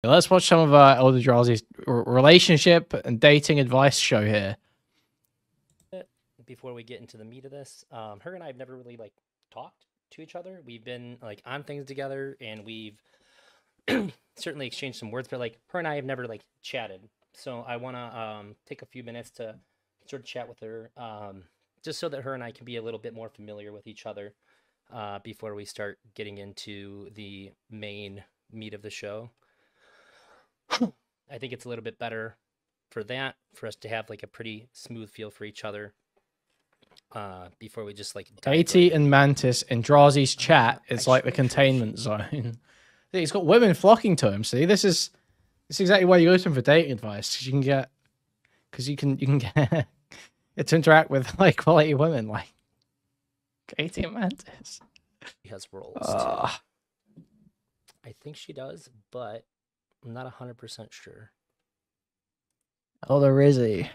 Let's watch some of ElderDrazi's relationship and dating advice show here. Before we get into the meat of this, her and I have never really like talked to each other. We've been like on things together, and we've certainly exchanged some words, but like her and I have never like chatted. So I want to take a few minutes to sort of chat with her, just so that her and I can be a little bit more familiar with each other before we start getting into the main meat of the show. I think it's a little bit better for that, for us to have like a pretty smooth feel for each other before we just like Katie and Mantis in Drazi's chat is like the containment zone. He's got women flocking to him. See, this is exactly why you go to him for dating advice, because you can get it to interact with like quality women like Katie and Mantis. She has roles too. I think she does, but I'm not 100% sure. ElderDrazi.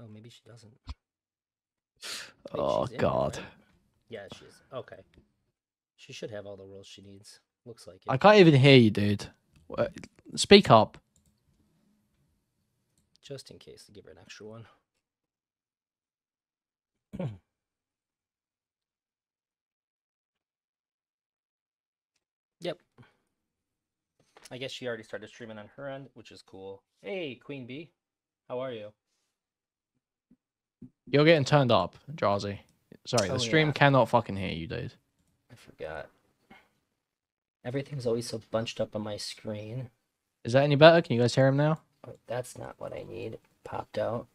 Oh, maybe she doesn't. Oh God. Right? Yeah, she is. Okay. She should have all the roles she needs. Looks like it. I can't even hear you, dude. Speak up. Just in case, to give her an extra one. Yep. I guess she already started streaming on her end, which is cool. Hey, Queen Bee. How are you? You're getting turned up, Drazi. Sorry, the stream cannot fucking hear you, dude. I forgot. Everything's always so bunched up on my screen. Is that any better? Can you guys hear him now? Oh, that's not what I need. It popped out.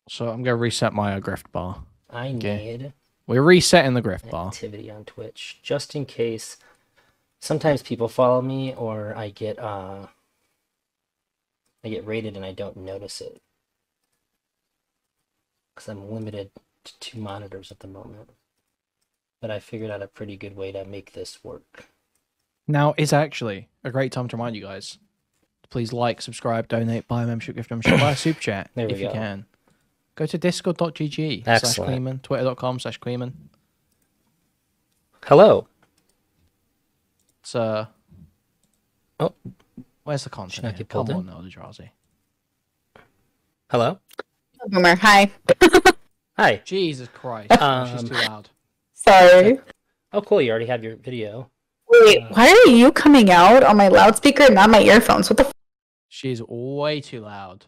So I'm going to reset my grift bar. I need... We're resetting the grift bar. Activity on Twitch, just in case. Sometimes people follow me, or I get rated and I don't notice it. Because I'm limited to 2 monitors at the moment. But I figured out a pretty good way to make this work. Now is actually a great time to remind you guys. Please like, subscribe, donate, buy a membership, gift membership, buy a super chat if you can. Go to discord.gg/Kuihman, twitter.com/Kuihman. Hello. It's where's the content? Here? Come on, ElderDrazi. Hello. Boomer, hi. Hi. Jesus Christ. She's too loud. Sorry. Oh, cool. You already have your video. Wait, why are you coming out on my loudspeaker and not my earphones? What the f? She's way too loud.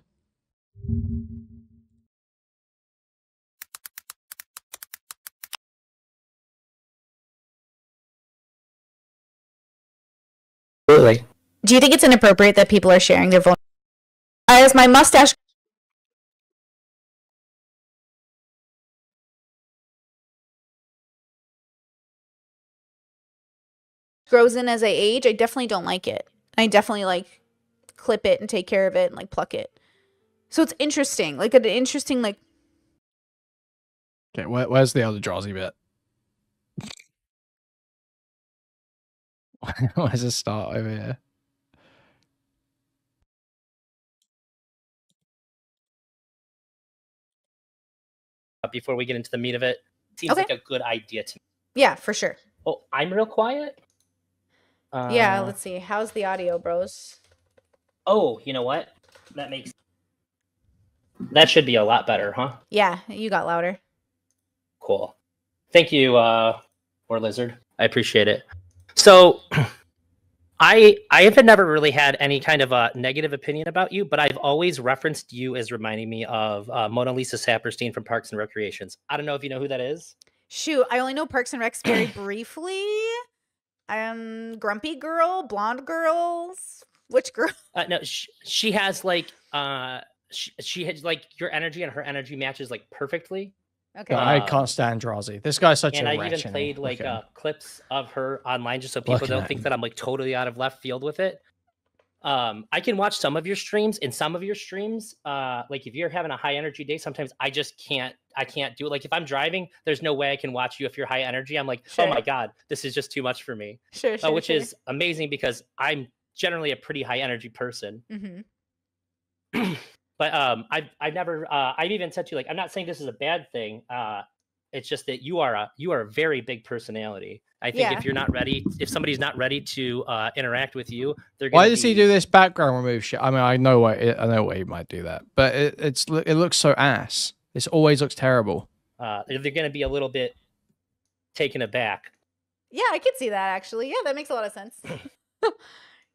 Really? Do you think it's inappropriate that people are sharing their phone? As my mustache grows in as I age, I definitely don't like it. I definitely like clip it and take care of it and like pluck it. So it's interesting, like an interesting like. Okay, where's the ElderDrazi bit? Where's the start over here? Before we get into the meat of it, seems like a good idea to me. Yeah, for sure. Oh, I'm real quiet? Yeah, let's see. How's the audio, bros? Oh, you know what? That should be a lot better, huh? Yeah, you got louder. Cool. Thank you, War Lizard. I appreciate it. So, I have never really had any kind of a negative opinion about you, but I've always referenced you as reminding me of Mona Lisa Saperstein from Parks and Recreations. I don't know if you know who that is. Shoot, I only know Parks and Recs very briefly. Grumpy girl, blonde girls. Which girl? No, she has like she has like your energy, and her energy matches like perfectly. Okay. I can't stand Drazi. This guy's such a wretch. And I even played like clips of her online just so people don't think that I'm like totally out of left field with it. I can watch some of your streams. In some of your streams, like if you're having a high energy day, sometimes I just can't do it. Like if I'm driving, there's no way I can watch you if you're high energy. I'm like, oh my God, this is just too much for me. Sure, which is amazing because I'm generally a pretty high energy person. Mm-hmm. But I've never I've even said to you, like, I'm not saying this is a bad thing. It's just that you are a very big personality, I think Yeah. if you're not ready, if somebody's not ready to interact with you, they're Why going to does he be. do this background remove shit? I mean, I know why he might do that, but it looks so ass. This always looks terrible. They're going to be a little bit taken aback. Yeah, I can see that actually. Yeah, that makes a lot of sense.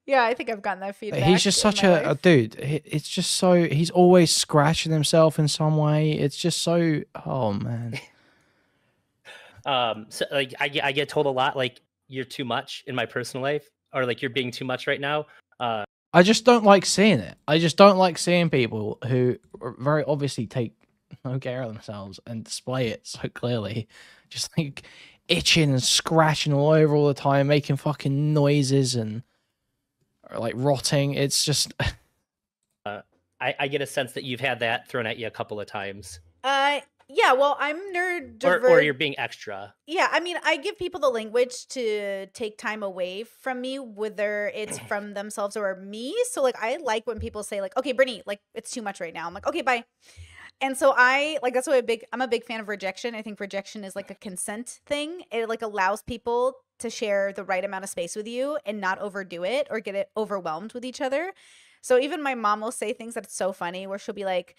Yeah, I think I've gotten that feedback. He's just such a dude. It's just so he's always scratching himself in some way. It's just so oh man. So like I get told a lot like you're too much in my personal life, or like you're being too much right now. I just don't like seeing it. I just don't like seeing people who very obviously take no care of themselves and display it so clearly, just like itching and scratching all over all the time, making fucking noises and like rotting. It's just I get a sense that you've had that thrown at you a couple of times. Yeah, well, I'm neurodivergent. Or you're being extra. Yeah, I mean, I give people the language to take time away from me, whether it's from themselves or me. So, like, I like when people say, like, okay, Brittany, like, it's too much right now. I'm like, okay, bye. And so that's why I'm a big fan of rejection. I think rejection is like a consent thing. It like allows people to share the right amount of space with you and not overdo it or get it overwhelmed with each other. So even my mom will say things that's so funny where she'll be like,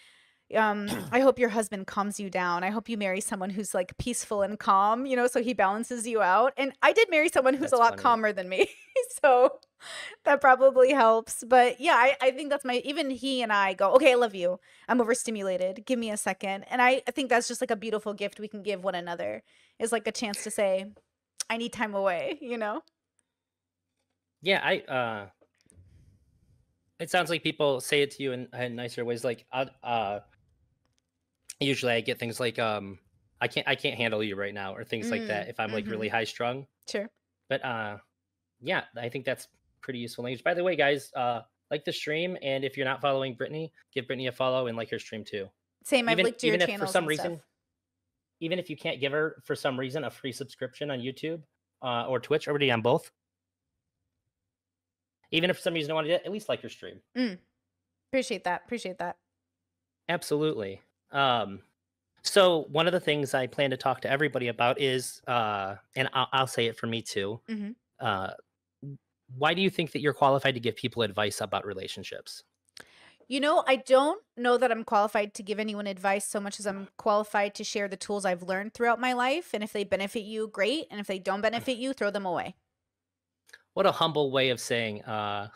I hope your husband calms you down. I hope you marry someone who's like peaceful and calm, so he balances you out. And I did marry someone who's a lot funny. calmer than me. So that probably helps. But yeah, I think that's even he and I go, okay, I love you. I'm overstimulated. Give me a second. And I think that's just like a beautiful gift we can give one another, is like a chance to say, I need time away, Yeah, it sounds like people say it to you in nicer ways. Like, usually I get things like, I can't handle you right now, or things like that if I'm like really high strung. Sure. But yeah, I think that's pretty useful language. By the way, guys, like the stream, and if you're not following Brittany, give Brittany a follow and like her stream too. Same, I've linked to your even if channels for some and reason, stuff. even if you can't give her for some reason a free subscription on YouTube or Twitch, already on both. Even if for some reason you don't want to do it, at least like your stream. Appreciate that. Absolutely. So one of the things I plan to talk to everybody about is, and I'll say it for me too. Why do you think that you're qualified to give people advice about relationships? I don't know that I'm qualified to give anyone advice so much as I'm qualified to share the tools I've learned throughout my life. And if they benefit you, great. And if they don't benefit you, throw them away. What a humble way of saying that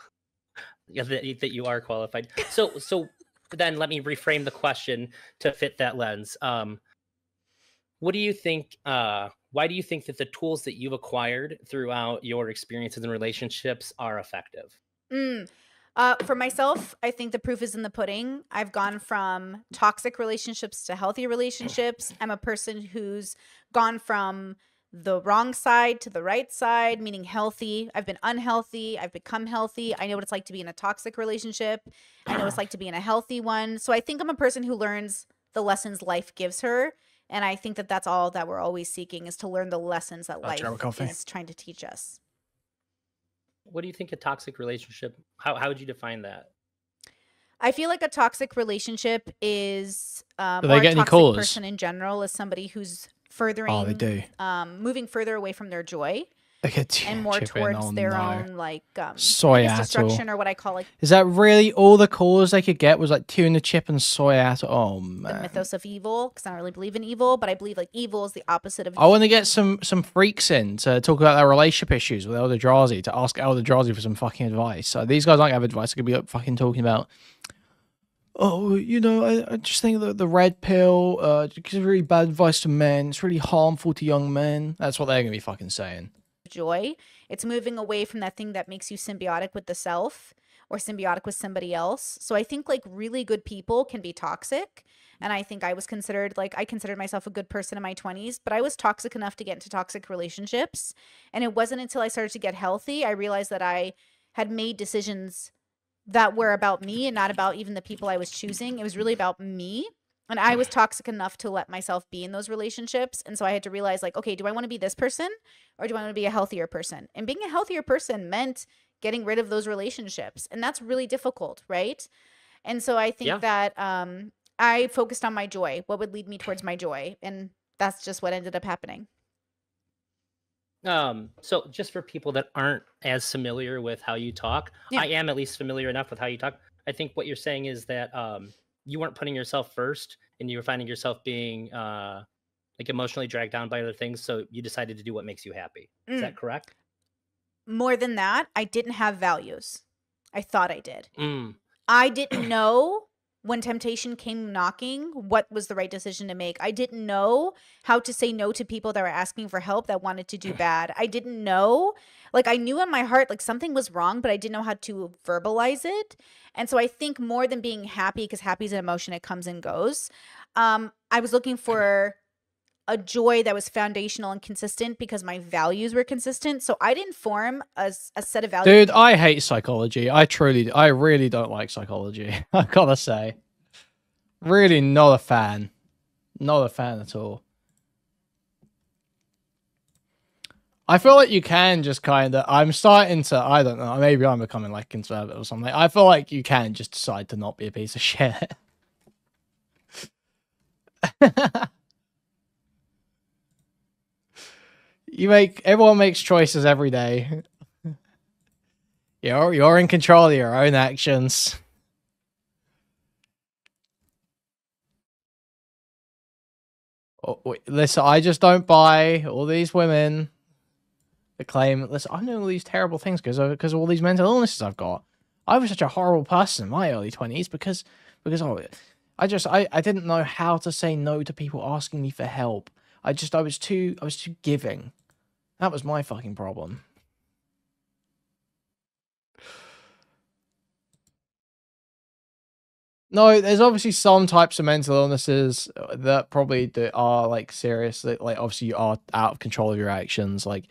you are qualified. So then let me reframe the question to fit that lens. What do you think? Why do you think that the tools that you've acquired throughout your experiences and relationships are effective? For myself, I think the proof is in the pudding. I've gone from toxic relationships to healthy relationships. I'm a person who's gone from the wrong side to the right side, meaning healthy. I've been unhealthy. I've become healthy. I know what it's like to be in a toxic relationship. I know what it's like to be in a healthy one. So I think I'm a person who learns the lessons life gives her. And I think that that's all that we're always seeking, is to learn the lessons that life is trying to teach us. What do you think a toxic relationship, how would you define that? I feel like a toxic relationship is, or they get a any toxic calls? person in general is somebody who's furthering, they do. Moving further away from their joy and more chip in. towards their own like soy destruction, or what I call like Is that really all the calls they could get was like tuna chip and soy ato? Oh man. the mythos of evil, because I don't really believe in evil, but I believe like evil is the opposite of I want to get some freaks in to talk about their relationship issues with ElderDrazi, to ask ElderDrazi for some fucking advice. So these guys don't have advice. They could be like fucking talking about, oh, I just think that the red pill gives really bad advice to men. It's really harmful to young men. That's what they're gonna be fucking saying. Joy. It's moving away from that thing that makes you symbiotic with the self or symbiotic with somebody else. So I think like really good people can be toxic. And I think I considered myself a good person in my 20s, but I was toxic enough to get into toxic relationships. And it wasn't until I started to get healthy, I realized that I had made decisions that were about me and not about even the people I was choosing. It was really about me. And I was toxic enough to let myself be in those relationships. And so I had to realize like, okay, do I want to be this person or do I want to be a healthier person? And being a healthier person meant getting rid of those relationships. And that's really difficult, right? And so I think that I focused on my joy, what would lead me towards my joy. And that's just what ended up happening. So just for people that aren't as familiar with how you talk, Yeah. I am at least familiar enough with how you talk. I think what you're saying is that you weren't putting yourself first, and you were finding yourself being like emotionally dragged down by other things. So you decided to do what makes you happy. Is that correct? More than that, I didn't have values. I thought I did. Mm. I didn't know when temptation came knocking what was the right decision to make. I didn't know how to say no to people that were asking for help that wanted to do bad. I didn't know, like, I knew in my heart like something was wrong, but I didn't know how to verbalize it. And so I think more than being happy, because happy is an emotion, it comes and goes. I was looking for a joy that was foundational and consistent because my values were consistent. So I didn't form a set of values. Dude, I hate psychology. I really don't like psychology. I gotta say. Really not a fan. Not a fan at all. I feel like you can just kind of... I'm starting to... I don't know. Maybe I'm becoming like conservative or something. I feel like you can just decide to not be a piece of shit. Everyone makes choices every day. You're in control of your own actions. Oh, wait, listen, I just don't buy all these women that claim, listen, I'm doing all these terrible things because of all these mental illnesses I've got. I was such a horrible person in my early 20s because I didn't know how to say no to people asking me for help. I was too giving. That was my fucking problem. No, there's obviously some types of mental illnesses that probably are like serious. Like obviously you are out of control of your actions. Like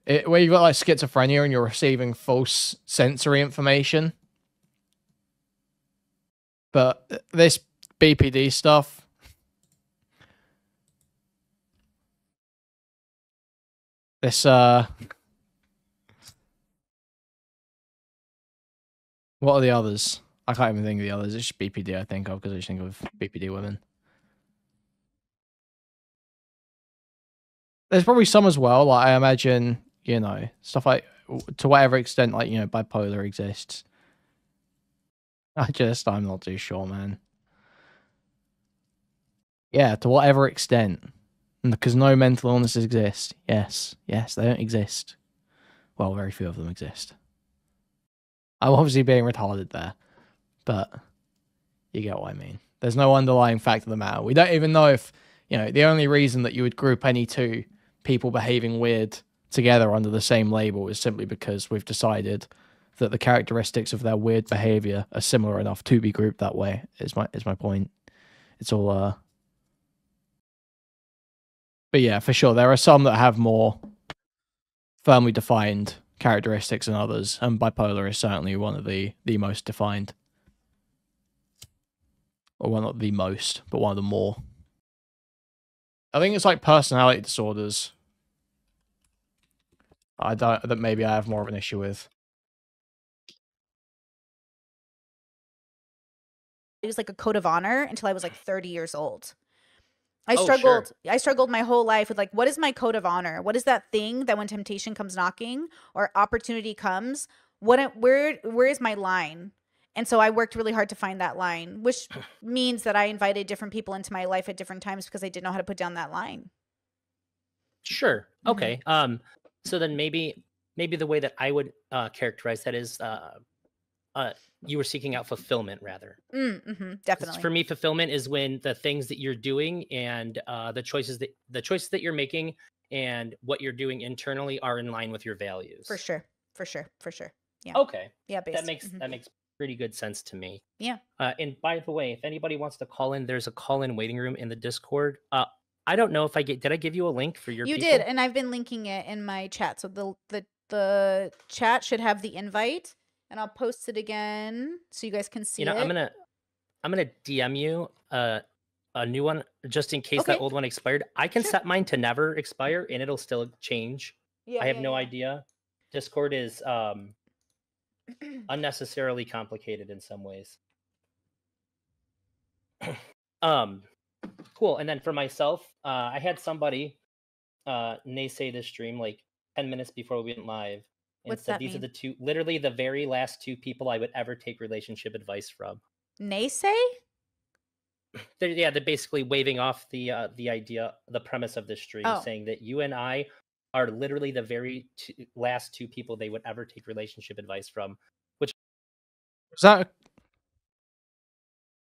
where you've got like schizophrenia and you're receiving false sensory information. But this BPD stuff, this what are the others? I can't even think of the others. It's just BPD I think of because I just think of BPD women. There's probably some as well. Like I imagine, you know, stuff like to whatever extent, like, you know, bipolar exists. I'm not too sure, man. Yeah, to whatever extent. Because no mental illnesses exist. Yes, they don't exist. Well, very few of them exist. I'm obviously being retarded there, but you get what I mean. There's no underlying fact of the matter. We don't even know if, you know, the only reason that you would group any two people behaving weird together under the same label is simply because we've decided that the characteristics of their weird behavior are similar enough to be grouped that way. Is my point. It's all but yeah, for sure there are some that have more firmly defined characteristics than others, and bipolar is certainly one of the most defined. Or well, not the most, but one of the more. I think it's like personality disorders. That maybe I have more of an issue with. It was like a code of honor until I was like 30 years old. I Oh, struggled. sure. I struggled my whole life with like, what is my code of honor? What is that thing that when temptation comes knocking or opportunity comes, where is my line? And so I worked really hard to find that line, which means that I invited different people into my life at different times because I didn't know how to put down that line. Sure. Okay. So then maybe the way that I would characterize that is you were seeking out fulfillment rather. Definitely. For me, fulfillment is when the things that you're doing and the choices that you're making and what you're doing internally are in line with your values. For sure. Yeah. Okay. Yeah. That makes pretty good sense to me. Yeah. And by the way, if anybody wants to call in, there's a call-in waiting room in the Discord. I don't know if did I give you a link for your You people? did, and I've been linking it in my chat. So the chat should have the invite, and I'll post it again so you guys can see it. I'm gonna DM you a new one just in case that old one expired. I can set mine to never expire and it'll still change. I have no idea. Discord is unnecessarily complicated in some ways. Cool. And then for myself, I had somebody naysay this stream like 10 minutes before we went live and What's said that these are mean? the two, literally the very last two people I would ever take relationship advice from. Naysay? They're basically waving off the idea, the premise of this stream, Oh. saying that you and I are literally the very last two people they would ever take relationship advice from, which Is that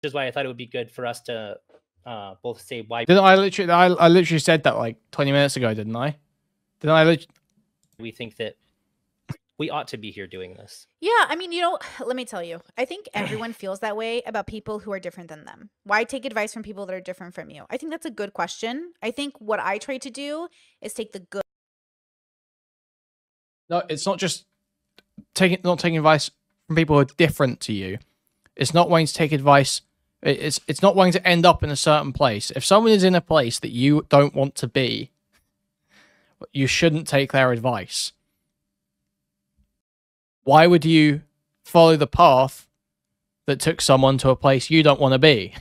is why I thought it would be good for us to both say why didn't I literally said that like 20 minutes ago, didn't I? Didn't I literally... we think that we ought to be here doing this. Yeah, I mean, you know, let me tell you. I think everyone feels that way about people who are different than them. Why take advice from people that are different from you? I think that's a good question. I think what I try to do is take the good. No, it's not just not taking advice from people who are different to you. It's not wanting to take advice. It's not wanting to end up in a certain place. If someone is in a place that you don't want to be, you shouldn't take their advice. Why would you follow the path that took someone to a place you don't want to be?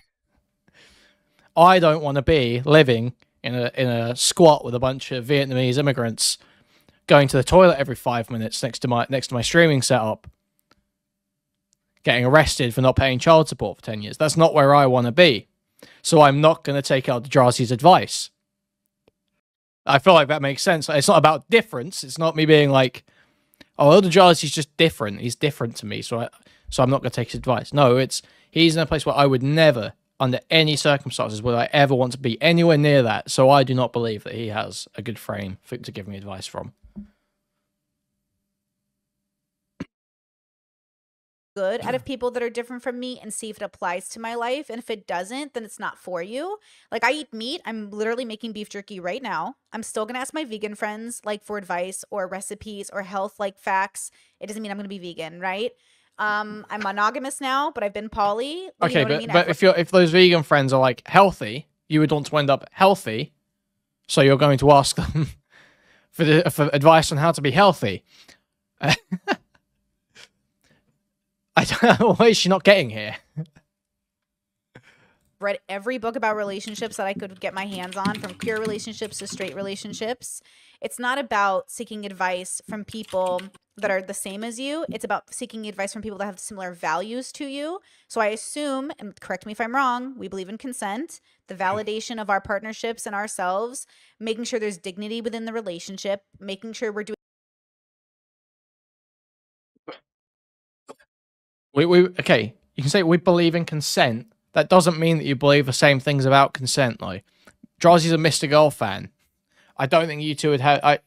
I don't want to be living in a squat with a bunch of Vietnamese immigrants, going to the toilet every 5 minutes next to my streaming setup, getting arrested for not paying child support for 10 years. That's not where I want to be. So I'm not going to take ElderDrazi's advice. I feel like that makes sense. It's not about difference. It's not me being like, oh, ElderDrazi's just different. He's different to me, so I'm not going to take his advice. No, he's in a place where I would never, under any circumstances, would I ever want to be anywhere near that. So I do not believe that he has a good frame to give me advice from. Good out of people that are different from me and see if it applies to my life. And if it doesn't, then it's not for you. Like, I eat meat. I'm literally making beef jerky right now. I'm still going to ask my vegan friends like for advice or recipes or health like facts. It doesn't mean I'm going to be vegan, right? I'm monogamous now, but I've been poly. Okay, you know what I mean? but if those vegan friends are like healthy, you would want to end up healthy. So you're going to ask them for advice on how to be healthy. I don't know why she's not getting here. Read every book about relationships that I could get my hands on, from queer relationships to straight relationships. It's not about seeking advice from people that are the same as you. It's about seeking advice from people that have similar values to you. So I assume, and correct me if I'm wrong, we believe in consent, the validation of our partnerships and ourselves, making sure there's dignity within the relationship, making sure we're doing. Okay, you can say we believe in consent. That doesn't mean that you believe the same things about consent, though. Drazi's a Mr. Girl fan. I don't think you two would have...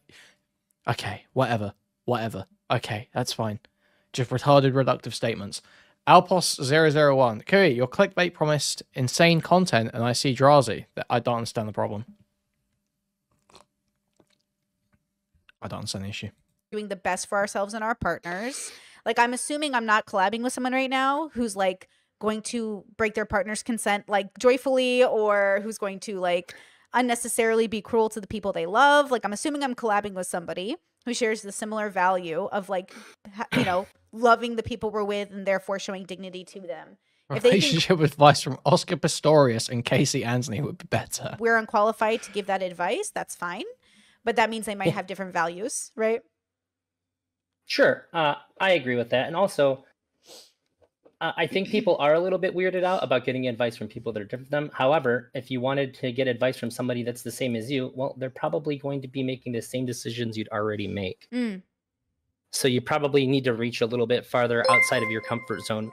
Okay, whatever. Okay, that's fine. Just retarded, reductive statements. Alpos001. Kui, your clickbait promised insane content, and I see Drazi. I don't understand the problem. I don't understand the issue. Doing the best for ourselves and our partners. Like, I'm assuming I'm not collabing with someone right now who's like going to break their partner's consent like joyfully, or who's going to like unnecessarily be cruel to the people they love. Like, I'm assuming I'm collabing with somebody who shares the similar value of like, you know, loving the people we're with and therefore showing dignity to them. If they Relationship advice from Oscar Pistorius and Casey Anthony would be better. We're unqualified to give that advice. That's fine. But that means they might have different values, right? Sure, I agree with that. And also, I think people are a little bit weirded out about getting advice from people that are different from them. However, if you wanted to get advice from somebody that's the same as you, well, they're probably going to be making the same decisions you'd already make. So you probably need to reach a little bit farther outside of your comfort zone.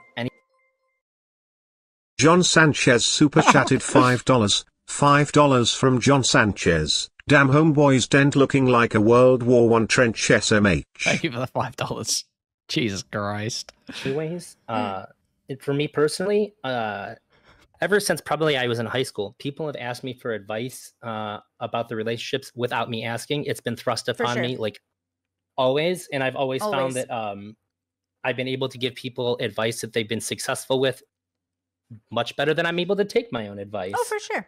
John Sanchez super chatted $5. $5 from John Sanchez. Damn homeboys dent looking like a World War I trench SMH. Thank you for the $5. Jesus Christ. Anyways, for me personally, ever since probably I was in high school, people have asked me for advice about the relationships without me asking. It's been thrust upon me like always, and I've always found that I've been able to give people advice that they've been successful with much better than I'm able to take my own advice. Oh, for sure.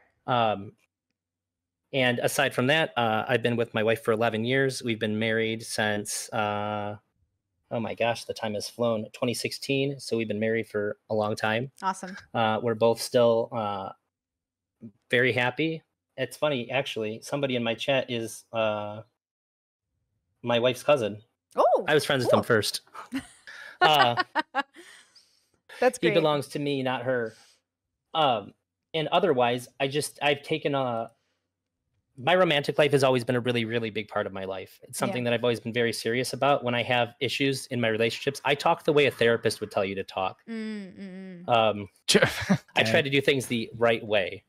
And aside from that, I've been with my wife for 11 years. We've been married since, oh my gosh, the time has flown, 2016. So we've been married for a long time. Awesome. We're both still very happy. it's funny actually. Somebody in my chat is my wife's cousin. Oh, I was friends with him cool. first. Uh, That's he great. belongs to me, not her. And otherwise, I've taken my romantic life has always been a really, really big part of my life. It's something that I've always been very serious about. When I have issues in my relationships, I talk the way a therapist would tell you to talk. I try to do things the right way,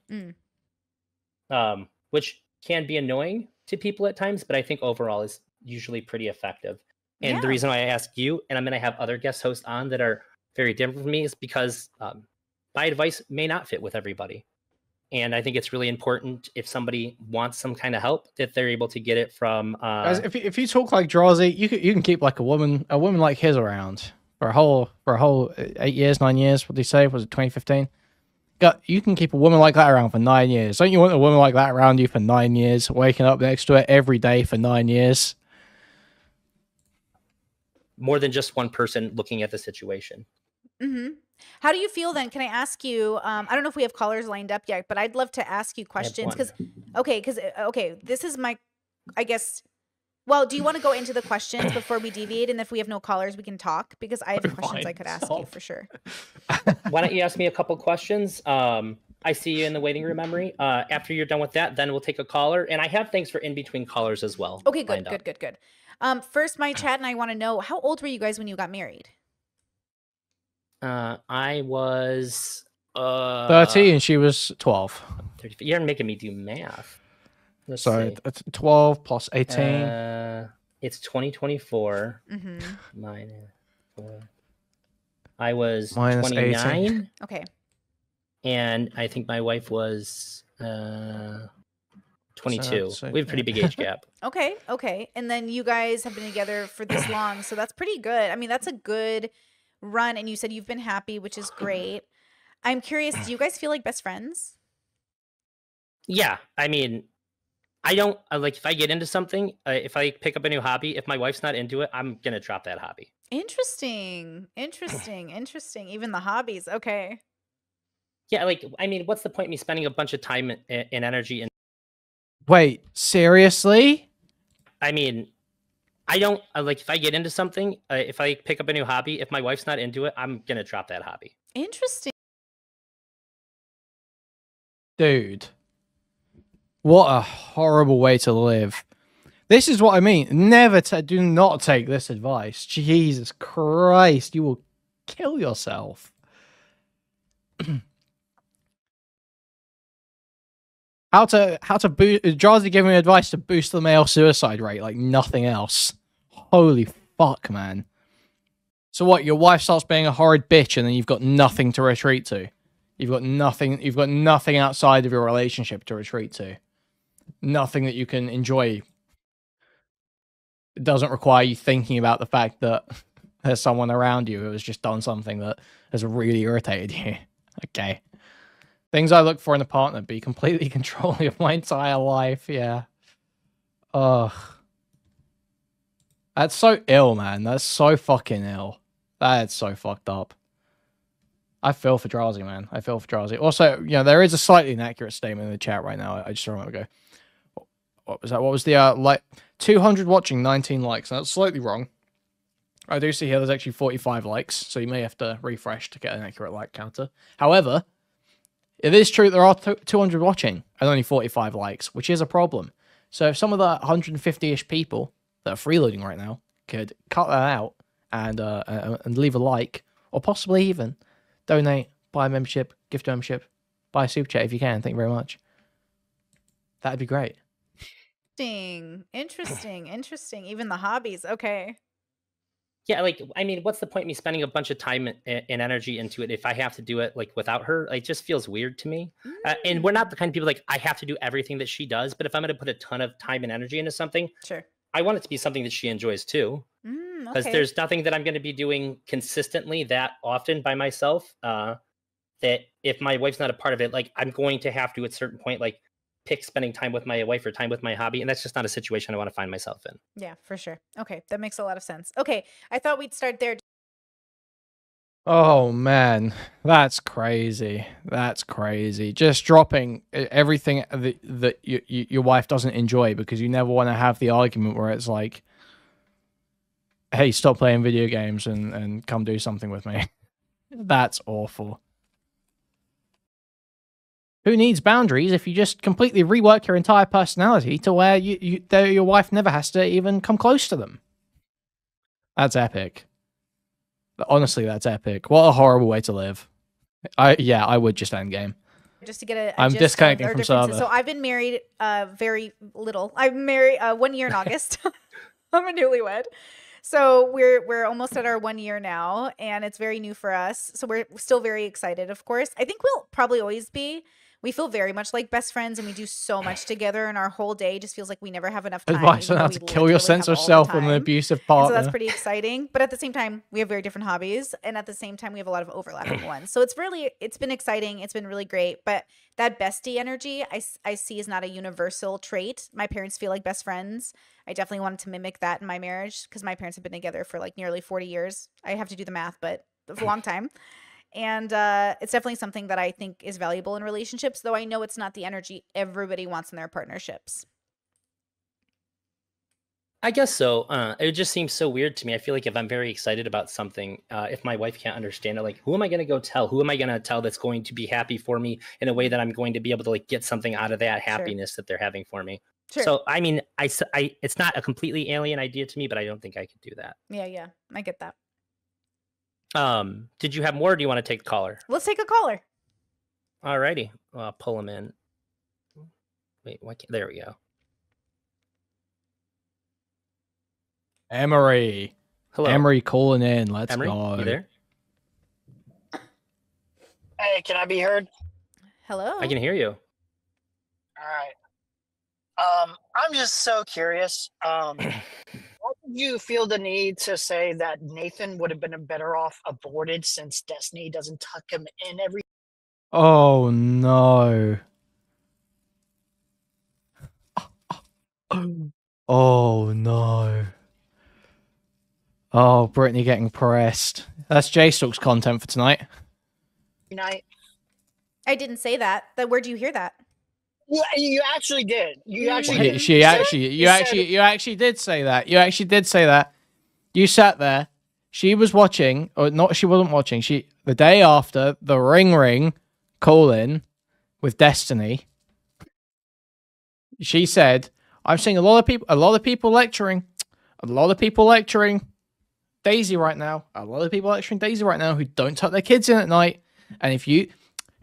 which can be annoying to people at times, but I think overall is usually pretty effective. And the reason why I ask you, and I'm going to have other guest hosts on that are very different from me, is because my advice may not fit with everybody. And I think it's really important if somebody wants some kind of help that they're able to get it from. Guys, if you talk like Drazi, you can keep like a woman like his around for a whole 8 years, 9 years. What did he say? Was it 2015? You can keep a woman like that around for 9 years. Don't you want a woman like that around you for 9 years, waking up next to her every day for 9 years? More than just one person looking at the situation. How do you feel then? Can I ask you? I don't know if we have callers lined up yet, but I'd love to ask you questions because, this is my, I guess. Well, do you want to go into the questions before we deviate? And if we have no callers, we can talk because I have questions I could ask you for sure. Why don't you ask me a couple questions? I see you in the waiting room, Emery. After you're done with that, then we'll take a caller. And I have things for in between callers as well. Okay, good. First, my chat and I want to know, how old were you guys when you got married? I was 30 and she was 12. 30, you're making me do math. Let's so see. 12 plus 18. It's 2024 minus 4. I was minus 29. 18. Okay. And I think my wife was 22. We have a pretty big age gap. Okay. And then you guys have been together for this long, so that's pretty good. I mean, that's a good run, and you said you've been happy, which is great. I'm curious, do you guys feel like best friends? Yeah, I mean, I don't like if I get into something, if I pick up a new hobby, if my wife's not into it, I'm gonna drop that hobby. Interesting. Even the hobbies. Okay. Yeah, like, I mean, what's the point of me spending a bunch of time and energy in? Wait, seriously? I mean, I don't like if I get into something, if I pick up a new hobby, if my wife's not into it, I'm gonna drop that hobby. Interesting. Dude, what a horrible way to live. This is what I mean. Do not take this advice. Jesus Christ, you will kill yourself. How to boost? Drazi giving me advice to boost the male suicide rate like nothing else. Holy fuck, man. So what? Your wife starts being a horrid bitch, and then you've got nothing to retreat to. You've got nothing outside of your relationship to retreat to. Nothing that you can enjoy. It doesn't require you thinking about the fact that there's someone around you who has just done something that has really irritated you. Okay. Things I look for in a partner: be completely controlling of my entire life. Yeah. Ugh. That's so ill, man. That's so fucking ill. That's so fucked up. I feel for Drazi, man. I feel for Drazi. Also, you know, there is a slightly inaccurate statement in the chat right now. I just remember to go. What was that? What was the like 200 watching, 19 likes? That's slightly wrong. I do see here there's actually 45 likes, so you may have to refresh to get an accurate like counter. However, it is true there are 200 watching and only 45 likes, which is a problem. So if some of the 150-ish people that are freeloading right now could cut that out and leave a like, or possibly even donate, buy a membership, gift a membership, buy a super chat if you can. Thank you very much. That'd be great. Interesting. Even the hobbies. Okay. Yeah, like, I mean, what's the point of me spending a bunch of time and energy into it if I have to do it like without her? It just feels weird to me. And we're not the kind of people like I have to do everything that she does. But if I'm going to put a ton of time and energy into something, sure, I want it to be something that she enjoys too. Because there's nothing that I'm going to be doing consistently that often by myself. That if my wife's not a part of it, like I'm going to have to at a certain point, like pick spending time with my wife or time with my hobby, and that's just not a situation I want to find myself in. Yeah, for sure. Okay, that makes a lot of sense. Okay, I thought we'd start there. Oh man, that's crazy. That's crazy. Just dropping everything that your wife doesn't enjoy because you never want to have the argument where it's like, hey, stop playing video games and come do something with me. That's awful. Who needs boundaries if you just completely rework your entire personality to where your wife never has to even come close to them? That's epic. Honestly, that's epic. What a horrible way to live. I would just end game. Just to get a I'm gist disconnecting of our from differences. server. So I've been married very little. I'm married 1 year in August. I'm a newlywed. So we're almost at our 1 year now, and it's very new for us. So we're still very excited, of course. I think we'll probably always be. We feel very much like best friends, and we do so much together, and our whole day just feels like we never have enough time. Advice on how to kill your sense of self with an abusive And partner. so that's pretty exciting. But at the same time, we have very different hobbies, and at the same time, we have a lot of overlapping ones. So it's been exciting. It's been really great. But that bestie energy I see is not a universal trait. My parents feel like best friends. I definitely wanted to mimic that in my marriage because my parents have been together for like nearly 40 years. I have to do the math, but it's a long time. And it's definitely something that I think is valuable in relationships, though I know it's not the energy everybody wants in their partnerships. I guess so. It just seems so weird to me. I feel like if I'm very excited about something, if my wife can't understand it, like, who am I going to go tell? Who am I going to tell that's going to be happy for me in a way that I'm going to be able to like get something out of that happiness that they're having for me? Sure. So, I mean, it's not a completely alien idea to me, but I don't think I could do that. Yeah, I get that. Did you have more? Or do you want to take the caller? Let's take a caller. Alrighty, I'll pull him in. Wait, why can't, there we go. Emery. Hello, Emery calling in. Let's Emery, go. you there? Hey, can I be heard? Hello. I can hear you. All right. I'm just so curious. Why did you feel the need to say that Nathan would have been better off aborted since Destiny doesn't tuck him in every? Oh no. Oh no. Oh, Brittany getting pressed. That's J-Stalk's content for tonight. night? I didn't say that. Where do you hear that? You actually did. You actually. You actually did say that. You actually did say that. You sat there. She was watching, or not? She wasn't watching. The day after the ring call in with Destiny. She said, "I'm seeing a lot of people lecturing Daisy right now. A lot of people lecturing Daisy right now who don't tuck their kids in at night. And if you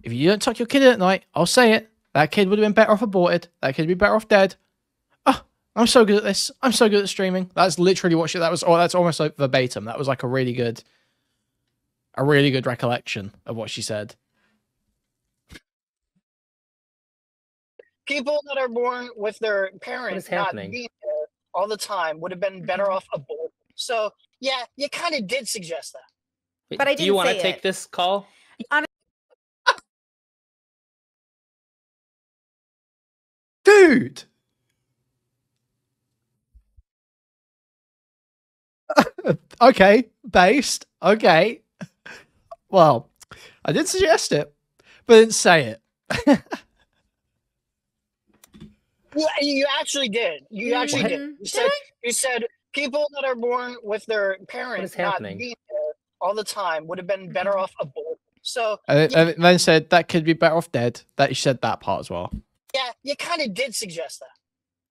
don't tuck your kid in at night, I'll say it. That kid would have been better off aborted. That kid would be better off dead. Oh, I'm so good at this. I'm so good at streaming." That's literally what that was. Oh, that's almost like verbatim. That was like a really good recollection of what she said. People that are born with their parents not happening? being there all the time would have been better off aborted. So yeah, you kind of did suggest that. Wait, But I do you didn't want say to take it. this call? Dude! Okay, based. Okay. Well, I did suggest it, but I didn't say it. You actually did. You actually did. You said people that are born with their parents not happening? being there all the time would have been better off aborted. So And then said that could be better off dead. That you said that part as well. yeah, you kind of did suggest that.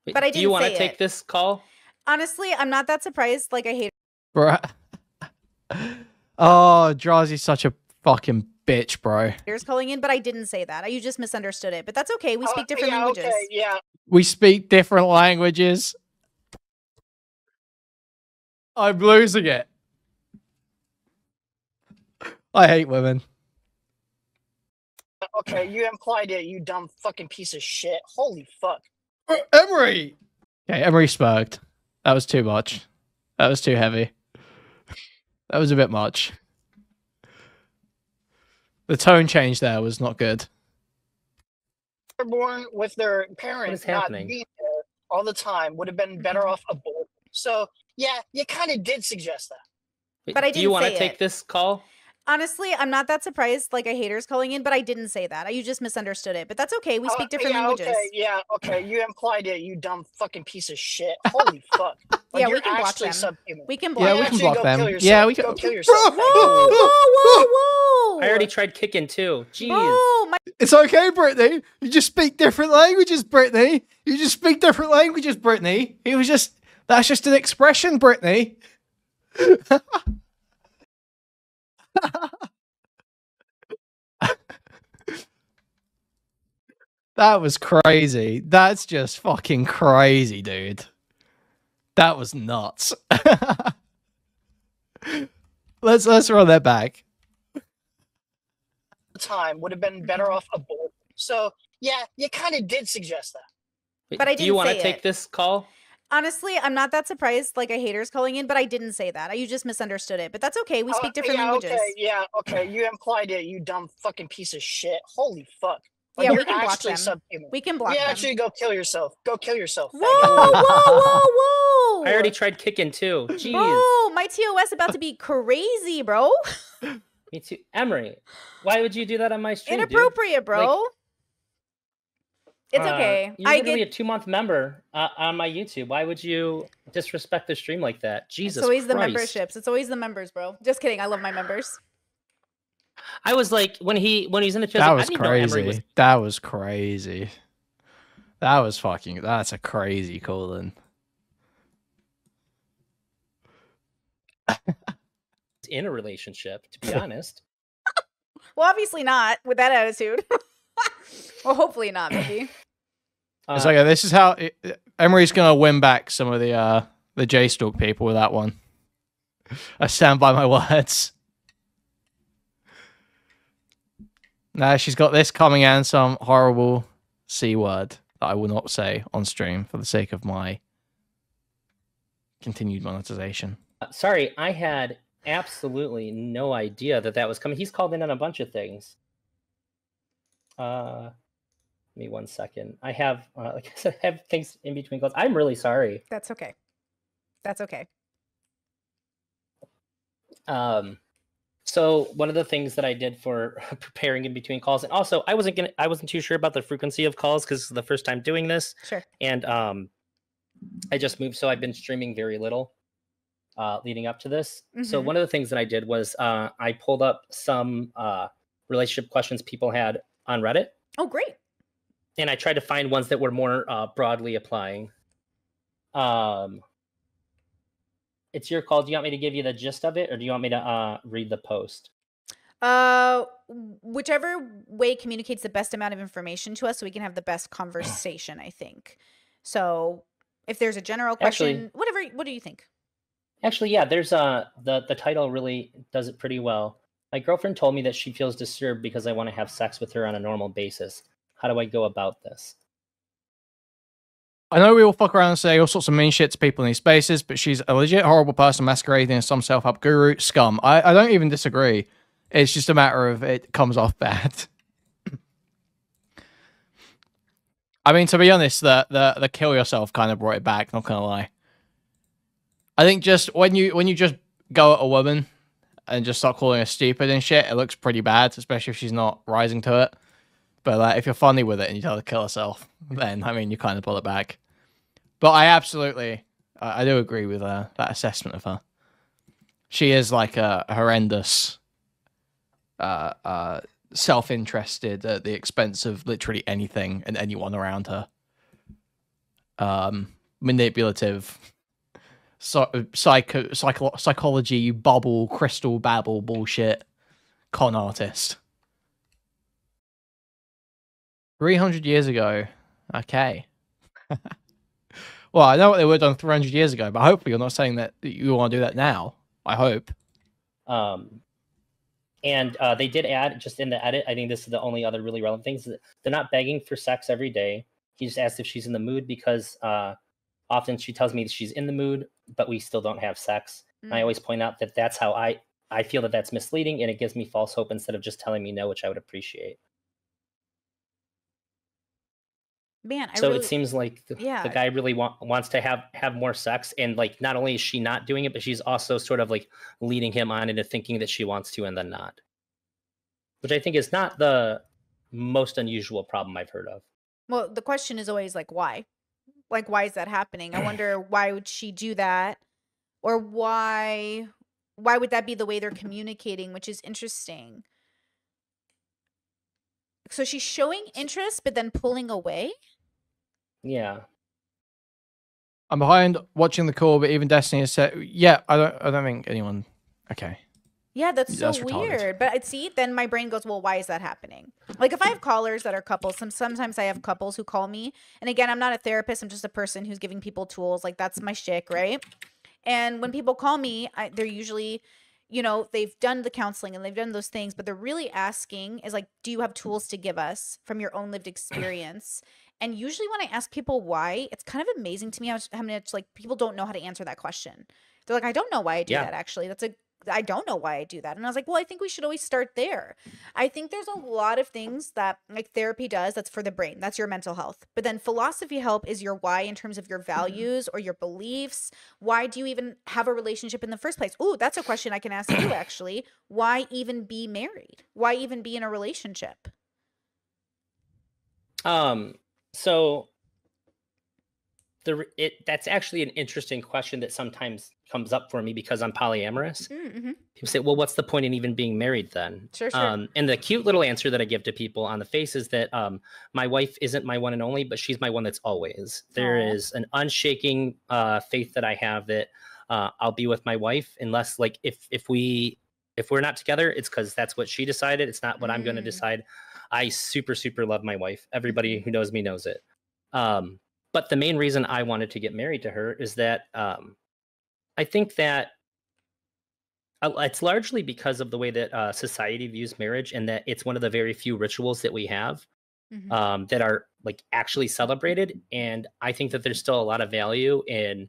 Wait, But I do you didn't want say to take it. this call? Honestly, I'm not that surprised. Like, I hate Bruh. Oh, Drazi's such a fucking bitch, bro. haters calling in, but I didn't say that. You just misunderstood it. But that's okay. We speak different yeah, languages. Okay, yeah. We speak different languages. I'm losing it. I hate women. Okay, you implied it, you dumb fucking piece of shit. Holy fuck. Emery! Okay, Emery spurged. That was too much. That was too heavy. That was a bit much. The tone change there was not good. They're born with their parents not happening? being there all the time would have been better off aborted. So yeah, you kind of did suggest that. Wait, But I do you didn't want say to take it. this call? Honestly, I'm not that surprised. Like a hater's calling in, but I didn't say that. You just misunderstood it. But that's okay. We speak different languages. Okay. You implied it, you dumb fucking piece of shit. Holy fuck. Like, Yeah, you're we can block actually them. subhuman. We can block Yeah, them. we can Actually, block go them. kill yourself. Yeah, we can. Go kill yourself. Thank you. Whoa, whoa, whoa, whoa! I already tried kicking too. Jeez. Bro, my It's okay, Brittany. You just speak different languages, Brittany. You just speak different languages, Brittany. He was just. That's just an expression, Brittany. That was crazy. That's just fucking crazy, dude. That was nuts. let's run that back. Time would have been better off aborted. So yeah, you kind of did suggest that. Wait, But I do you didn't want say to take it. this call? honestly, I'm not that surprised. Like a hater's calling in, but I didn't say that. You just misunderstood it. But that's okay. We speak different languages. Okay. You implied it, you dumb fucking piece of shit. Holy fuck. Like, Yeah, we you're can block actually them. subhuman. We can block Yeah, them. actually, go kill yourself. Go kill yourself. Whoa, faggot. whoa, whoa, whoa! I already tried kicking too. Jeez. Bro, my TOS about to be crazy, bro. Me too. Emery, why would you do that on my stream, Inappropriate, bro. Like, it's okay. You're I literally get. a 2-month member on my YouTube. Why would you disrespect the stream like that? Jesus It's always the Christ. memberships. It's always the members, bro. Just kidding. I love my members. I was like, when he's in the chat, That I was didn't even know Emery crazy. That was crazy. That was fucking. That's a crazy call in. was in a relationship, to be honest. Well, obviously not with that attitude. Well, hopefully not, maybe. It's like this is how Emery's gonna win back some of the J Stalk people with that one. I stand by my words. Now she's got this coming and some horrible C word that I will not say on stream for the sake of my continued monetization. Sorry, I had absolutely no idea that was coming. He's called in on a bunch of things. Give me 1 second. I have, like I said, I have things in between calls. I'm really sorry. That's okay. That's okay. So one of the things that I did for preparing in between calls, and also I wasn't too sure about the frequency of calls because it's the first time doing this. Sure. And I just moved, so I've been streaming very little leading up to this. So one of the things that I did was I pulled up some relationship questions people had on Reddit. Oh, great. And I tried to find ones that were more broadly applying. It's your call. Do you want me to give you the gist of it, or do you want me to read the post? Whichever way communicates the best amount of information to us so we can have the best conversation, I think. So if there's a general question, Actually, what do you think? Actually, yeah, there's the title really does it pretty well. My girlfriend told me that she feels disturbed because I want to have sex with her on a normal basis. How do I go about this? I know we all fuck around and say all sorts of mean shit to people in these spaces, but she's a legit horrible person masquerading as some self-help guru. Scum. I don't even disagree. It's just a matter of it comes off bad. I mean, to be honest, the kill yourself kind of brought it back, not gonna lie. I think just when you just go at a woman and just start calling her stupid and shit, it looks pretty bad, especially if she's not rising to it. But like, if you're funny with it and you tell her to kill herself, then I mean, you kind of pull it back. But I absolutely, I do agree with that assessment of her. She is like a horrendous, self-interested at the expense of literally anything and anyone around her. Manipulative, psychology bubble, crystal babble bullshit, con artist. 300 years ago. Okay. Well, I know what they would have done 300 years ago, but hopefully you're not saying that you want to do that now. I hope. And they did add, just in the edit, I think this is the only other really relevant things. They're not begging for sex every day. He just asked if she's in the mood because often she tells me that she's in the mood, but we still don't have sex. And I always point out that that's how I feel that that's misleading, and it gives me false hope instead of just telling me no, which I would appreciate. Man, I So really it seems like the yeah. guy really wants to have more sex, and like not only is she not doing it, but she's also sort of like leading him on into thinking that she wants to and then not, which I think is not the most unusual problem I've heard of. Well, the question is always like why? Like why is that happening? I wonder why would she do that? Or why would that be the way they're communicating, which is interesting. So she's showing interest but then pulling away? Yeah. I'm behind watching the call, but even Destiny has said, yeah, I don't think anyone. Okay. Yeah, that's so That's retarded. weird. But I'd see, then my brain goes, well, why is that happening? Like if I have callers that are couples, sometimes I have couples who call me. And again, I'm not a therapist. I'm just a person who's giving people tools. Like that's my shtick, right? And when people call me, they're usually, they've done the counseling and they've done those things, but they're really asking is like, do you have tools to give us from your own lived experience? And usually when I ask people why, it's kind of amazing to me how much like people don't know how to answer that question. They're like, I don't know why I do Yeah. that actually. I don't know why I do that. And I was like, well, I think we should always start there. I think there's a lot of things that like therapy does that's for the brain. That's your mental health. But then philosophy help is your why in terms of your values or your beliefs. Why do you even have a relationship in the first place? Ooh, that's a question I can ask you actually. Why even be married? Why even be in a relationship? So that's actually an interesting question that sometimes comes up for me because I'm polyamorous. Mm-hmm. People say, well, what's the point in even being married then? Sure. And the cute little answer that I give to people on the face is that my wife isn't my one and only, but she's my one that's always. There Aww. is an unshaking faith that I have that I'll be with my wife unless like if we're not together, it's because that's what she decided. It's not what I'm going to decide. I super, super love my wife. Everybody who knows me knows it. But the main reason I wanted to get married to her is that I think that it's largely because of the way that society views marriage, and that it's one of the very few rituals that we have that are like actually celebrated. And I think that there's still a lot of value in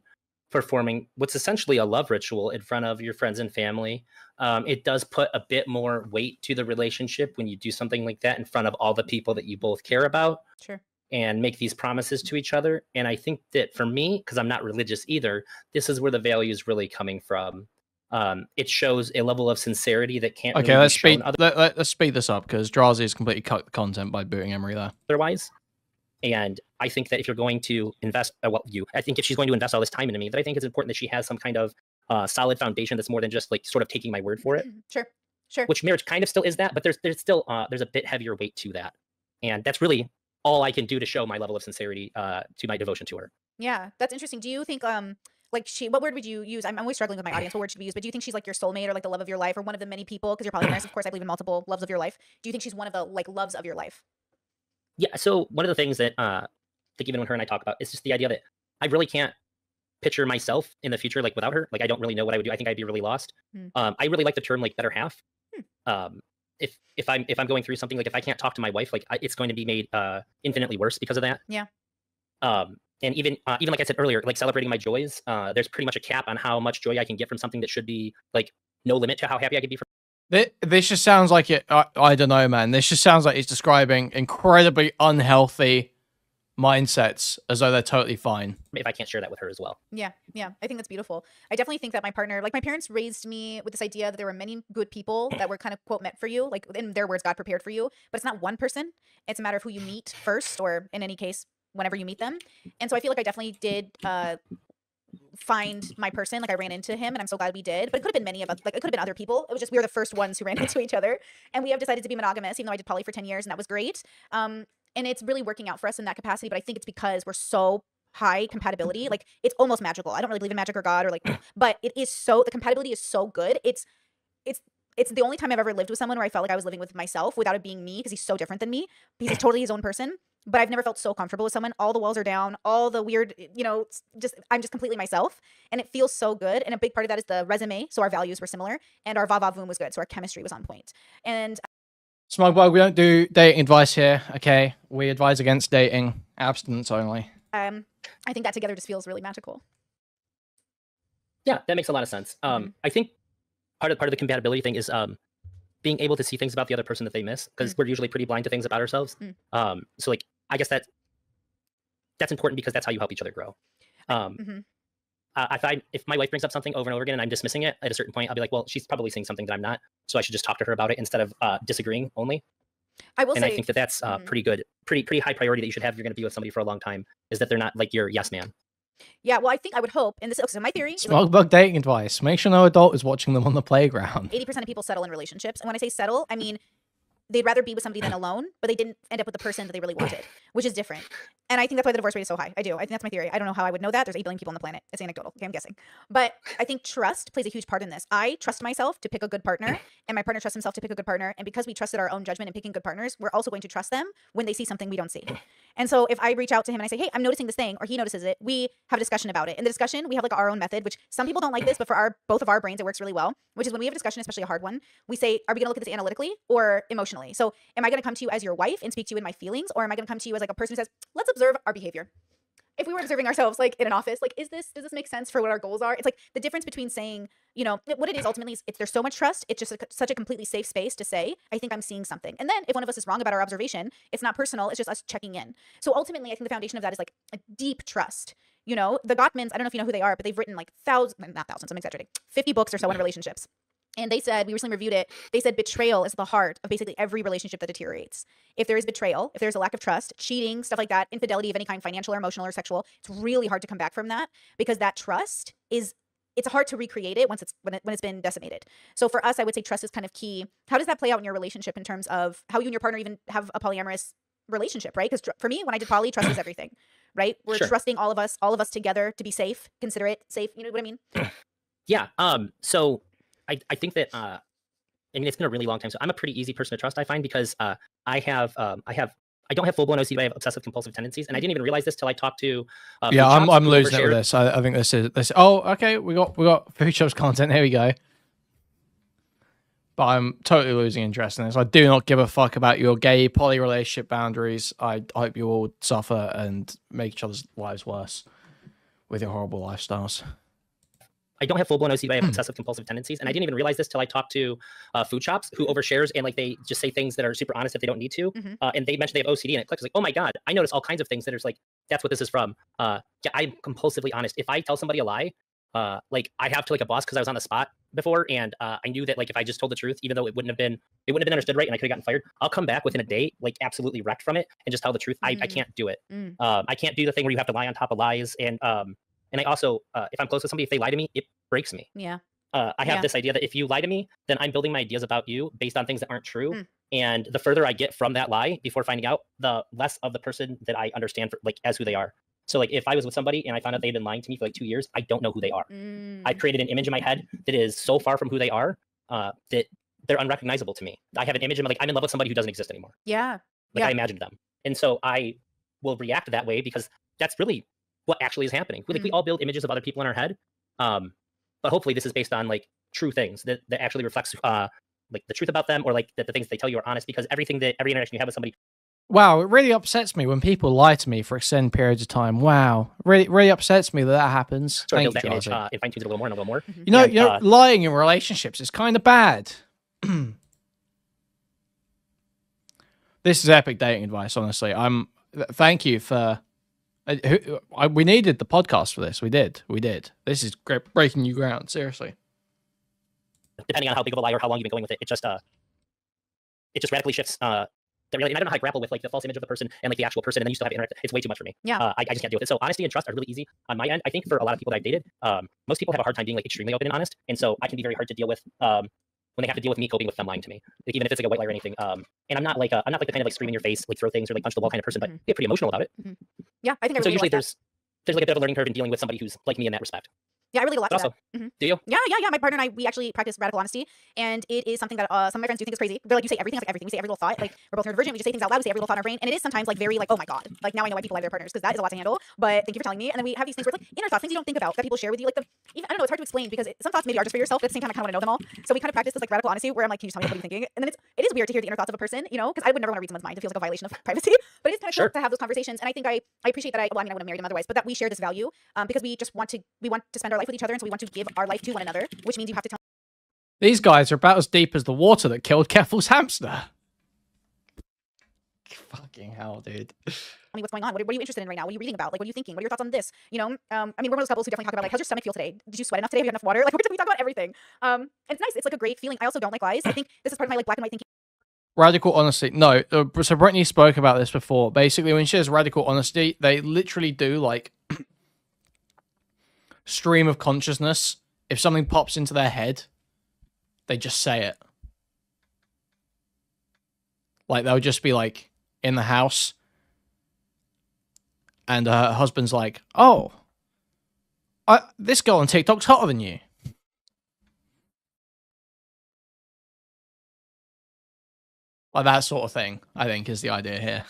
performing what's essentially a love ritual in front of your friends and family. It does put a bit more weight to the relationship when you do something like that in front of all the people that you both care about. Sure. And make these promises to each other. And I think that for me, because I'm not religious either, this is where the value is really coming from. It shows a level of sincerity that can't Okay, really be shown let's speed this up because Drazi has completely cut the content by booting Emery there. otherwise. And I think that if you're going to invest, I think if she's going to invest all this time into me, that I think it's important that she has some kind of solid foundation that's more than just like sort of taking my word for it. Sure. Which marriage kind of still is that, but there's still there's a bit heavier weight to that, and that's really all I can do to show my level of sincerity to my devotion to her. Yeah, that's interesting. Do you think like what word would you use? I'm always struggling with my audience. What word should we use? But do you think she's like your soulmate or like the love of your life or one of the many people? Because you're polyamorous, of course, I believe in multiple loves of your life. Do you think she's one of the like loves of your life? Yeah. So one of the things that I think even when her and I talk about is just the idea that I really can't picture myself in the future like without her. Like I don't really know what I would do. I think I'd be really lost. I really like the term like better half. If I'm going through something, like if I can't talk to my wife, like it's going to be made infinitely worse because of that. Yeah. And even like I said earlier, like celebrating my joys, there's pretty much a cap on how much joy I can get from something that should be like no limit to how happy I could be from. This just sounds like it. I don't know, man. This just sounds like it's describing incredibly unhealthy mindsets as though they're totally fine. If I can't share that with her as well. Yeah. I think that's beautiful. I definitely think that my partner, like my parents raised me with this idea that there were many good people that were kind of quote meant for you, like in their words, God prepared for you, but it's not one person. It's a matter of who you meet first, or in any case, whenever you meet them. And so I feel like I definitely did find my person. Like I ran into him and I'm so glad we did, but it could have been many of us. Like it could have been other people. It was just, we were the first ones who ran into each other, and we have decided to be monogamous, even though I did poly for 10 years and that was great. And it's really working out for us in that capacity. But I think it's because we're so high compatibility. Like it's almost magical. I don't really believe in magic or God or like, but it is so, the compatibility is so good. It's the only time I've ever lived with someone where I felt like I was living with myself without it being me, because he's so different than me. He's totally his own person. But I've never felt so comfortable with someone. All the walls are down, all the weird, I'm just completely myself. And it feels so good. And a big part of that is the resume. So our values were similar and our va-va-voom was good. So our chemistry was on point. And Smugbug, we don't do dating advice here, okay? We advise against dating, abstinence only. I think that together just feels really magical. Yeah, that makes a lot of sense. I think part of the compatibility thing is being able to see things about the other person that they miss, because we're usually pretty blind to things about ourselves. So like, I guess that that's important because that's how you help each other grow. I find if my wife brings up something over and over again and I'm dismissing it, at a certain point, I'll be like, well, she's probably saying something that I'm not, so I should just talk to her about it instead of disagreeing only. I will And say, I think that that's pretty good, pretty high priority that you should have if you're going to be with somebody for a long time, is that they're not like your yes man. yeah, well, I would hope, and this so my theory is like, Smoke bug dating advice. Make sure no adult is watching them on the playground. 80% of people settle in relationships. And when I say settle, I mean they'd rather be with somebody than alone, but they didn't end up with the person that they really wanted, which is different. And I think that's why the divorce rate is so high. I do. I think that's my theory. I don't know how I would know that. There's 8 billion people on the planet. It's anecdotal. Okay, I'm guessing. But I think trust plays a huge part in this. I trust myself to pick a good partner, and my partner trusts himself to pick a good partner. And because we trusted our own judgment in picking good partners, we're also going to trust them when they see something we don't see. And so if I reach out to him and I say, hey, I'm noticing this thing, or he notices it, we have a discussion about it. In the discussion, we have like our own method, which some people don't like this, but for both of our brains, it works really well, which is when we have a discussion, especially a hard one, we say, are we going to look at this analytically or emotionally? So am I going to come to you as your wife and speak to you in my feelings, or am I going to come to you as like a person who says, let's observe our behavior? If we were observing ourselves like in an office, like, does this make sense for what our goals are? It's like the difference between saying, what it is ultimately is there's so much trust. It's just such a completely safe space to say, I think I'm seeing something. And then if one of us is wrong about our observation, it's not personal. It's just us checking in. So ultimately, I think the foundation of that is like a deep trust. The Gottmans, I don't know if you know who they are, but they've written like not thousands, I'm exaggerating, 50 books or so on relationships. And they said, we recently reviewed it, they said betrayal is the heart of basically every relationship that deteriorates. If there is betrayal, if there's a lack of trust, cheating, stuff like that, infidelity of any kind, financial or emotional or sexual, it's really hard to come back from that, because that trust it's hard to recreate it when it's been decimated. So for us, I would say trust is kind of key. How does that play out in your relationship in terms of how you and your partner even have a polyamorous relationship, right? Because for me, when I did poly, trust is everything, right? We're trusting all of us together to be safe, considerate, safe. You know what I mean? Yeah. So I think that I mean, it's been a really long time. So I'm a pretty easy person to trust, I find, because I don't have full-blown OCD, but I have obsessive compulsive tendencies, and I didn't even realize this till I talked to yeah, I'm losing it with this. I think this is oh, okay, we got Food Shops content, here we go. But I'm totally losing interest in this. I do not give a fuck about your gay poly relationship boundaries. I hope you all suffer and make each other's lives worse with your horrible lifestyles. I don't have full-blown OCD, but I have obsessive compulsive tendencies, and I didn't even realize this till I talked to Food Shops, who overshares, and like they just say things that are super honest if they don't need to. And they mentioned they have OCD, and it clicks like, oh my god, I notice all kinds of things that are like, that's what this is from. Yeah, I'm compulsively honest. If I tell somebody a lie, like I have to like a boss, because I was on the spot before, and I knew that like if I just told the truth, even though it wouldn't have been understood right, and I could have gotten fired, I'll come back within a day like absolutely wrecked from it and just tell the truth. I can't do it. I can't do the thing where you have to lie on top of lies, and I also, if I'm close with somebody, if they lie to me, it breaks me. Yeah. I have this idea that if you lie to me, then I'm building my ideas about you based on things that aren't true. And the further I get from that lie before finding out, the less of the person that I understand as who they are. So like if I was with somebody and I found out they'd been lying to me for like 2 years, I don't know who they are. I've created an image in my head that is so far from who they are that they're unrecognizable to me. I have an image of like I'm in love with somebody who doesn't exist anymore. Yeah. I imagined them. And so I will react that way because that's really what actually is happening. Like we all build images of other people in our head. But hopefully this is based on like true things that actually reflects like the truth about them, or like that the things they tell you are honest, because every interaction you have with somebody. Wow, it really upsets me when people lie to me for extended periods of time. Wow, really upsets me that happens. Sort of build that image and fine tune it a little more and a little more. You know, lying in relationships is kind of bad. This is epic dating advice, honestly. Thank you for. We needed the podcast for this. We did. This is great, breaking new ground. Seriously. Depending on how big of a lie or how long you've been going with it, it just radically shifts the reality. And I don't know how to grapple with like the false image of the person and like the actual person, and then you still have to interact. It's way too much for me. Yeah. I just can't deal with it. So honesty and trust are really easy on my end. I think for a lot of people that I've dated, most people have a hard time being like extremely open and honest, and so I can be very hard to deal with when they have to deal with me coping with them lying to me, like, even if it's like a white lie or anything. And I'm not like the kind of like scream in your face, like throw things or like punch the wall kind of person, but I get pretty emotional about it. Yeah, I think so usually there's like a bit of a learning curve in dealing with somebody who's like me in that respect. Yeah, I really like that. Do you? Yeah. My partner and I, we actually practice radical honesty, and it is something that some of my friends do think is crazy. They're like, you say everything. I was like, everything. We say every little thought. Like, we're both neurodivergent. We just say things out loud. We say every little thought in our brain, and it is sometimes like very like, oh my god, like now I know why people lie to their partners, because that is a lot to handle. But thank you for telling me. And then we have these things where it's like inner thoughts, things you don't think about that people share with you. Like I don't know, it's hard to explain because some thoughts maybe are just for yourself, but at the same time I kind of want to know them all. So we kind of practice this like radical honesty where I'm like, can you just tell me what are you thinking? And then it is weird to hear the inner thoughts of a person, you know, because I would never want to read someone's mind. It feels like a violation of privacy. But it is kind of cool to have those conversations, and I think I appreciate that. I would have married them otherwise, but that we share this value because we just want to spend our life with each other, and so we want to give our life to one another, which means you have to tell. These guys are about as deep as the water that killed Keffel's hamster. Fucking hell, dude. Tell me what's going on. What are you interested in right now? What are you reading about? Like, what are you thinking? What are your thoughts on this? You know, I mean, we're one of those couples who definitely talk about like, how's your stomach feel today? Did you sweat enough today? Have you had enough water? Like, we talk about everything. And it's nice. It's like a great feeling. I also don't like lies. I think this is part of my like black and white thinking. Radical honesty. No, so Brittany spoke about this before. Basically, when she says radical honesty, they literally do like stream of consciousness. If something pops into their head, they just say it. Like, they'll just be like in the house, and her husband's like, "Oh, this girl on TikTok's hotter than you." Like that sort of thing, I think, is the idea here.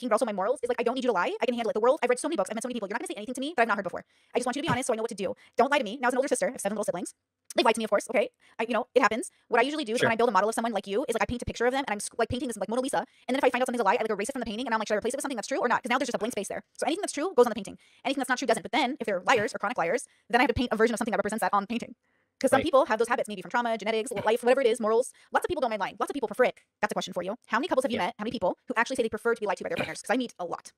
But also my morals is like, I don't need you to lie. I can handle it. The world, I've read so many books. I've met so many people. You're not going to say anything to me that I've not heard before. I just want you to be honest so I know what to do. Don't lie to me. Now, as an older sister, I have 7 little siblings. They've lied to me, of course. Okay. You know, it happens. What I usually do is when I build a model of someone like you is like I paint a picture of them and I'm like painting this like Mona Lisa. And then if I find out something's a lie, I like erase it from the painting and I'm like, should I replace it with something that's true or not? Because now there's just a blank space there. So anything that's true goes on the painting. Anything that's not true doesn't. But then if they're liars or chronic liars, then I have to paint a version of something that represents that on the painting. Because some people have those habits, maybe from trauma, genetics, life, whatever it is, morals. Lots of people don't mind lying. Lots of people prefer it. That's a question for you. How many couples have you met? How many people who actually say they prefer to be lied to by their partners? Because I meet a lot.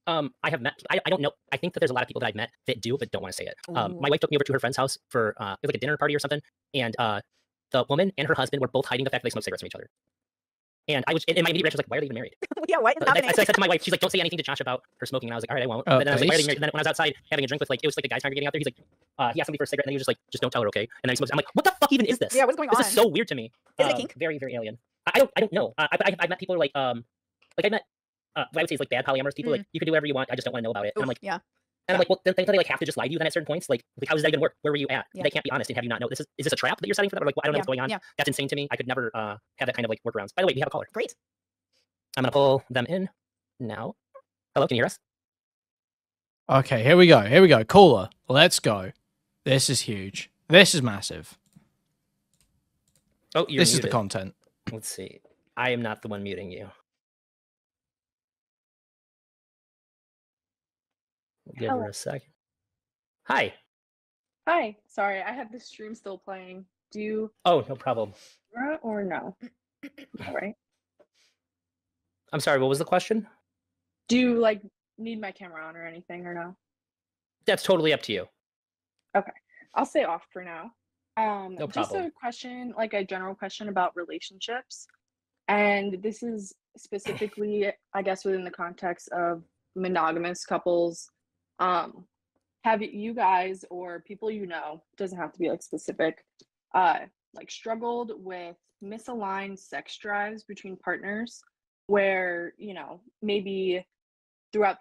I have met. I don't know. I think that there's a lot of people that I've met that do, but don't want to say it. My wife took me over to her friend's house for it was like a dinner party or something, and the woman and her husband were both hiding the fact that they smoked cigarettes from each other. And I was, and my immediate reaction was like, why are they even married? Yeah, what is happening? I said to my wife, she's like, don't say anything to Josh about her smoking. And I was like, all right, I won't. But then I was like, why are they married? And then when I was outside having a drink with like, it was like the guys congregating out there. He's like, he asked me for a cigarette, and then he was just like, just don't tell her, okay? And then he smokes. I'm like, what the fuck even is this? Yeah, what's going on? This is so weird to me. Is it a kink? Very, very alien. I don't know. I've met people who are like I met. What I would say is like bad polyamorous people. Like, you can do whatever you want. I just don't want to know about it. And I'm like, yeah. And I'm like, well, don't they like have to just lie to you then at certain points? Like how does that even work? Where were you at? Yeah. They can't be honest and have you not know. Is this a trap that you're setting for them? Or like, well, I don't know what's going on. Yeah. That's insane to me. I could never have that kind of like workarounds. By the way, we have a caller. Great. I'm gonna pull them in now. Hello, can you hear us? Okay, here we go. Here we go. Caller, let's go. This is huge. This is massive. Oh, you're this muted. is the content. Let's see. I am not the one muting you. Give her a second. Hi. Hi. Sorry, I have the stream still playing. Do you? Oh, no problem. Or no? All right. I'm sorry. What was the question? Do you like need my camera on or anything or no? That's totally up to you. Okay, I'll stay off for now. No Just problem. a question, like a general question about relationships, and this is specifically, I guess, within the context of monogamous couples. Have you guys or people you know, doesn't have to be like specific, like struggled with misaligned sex drives between partners where, you know, maybe throughout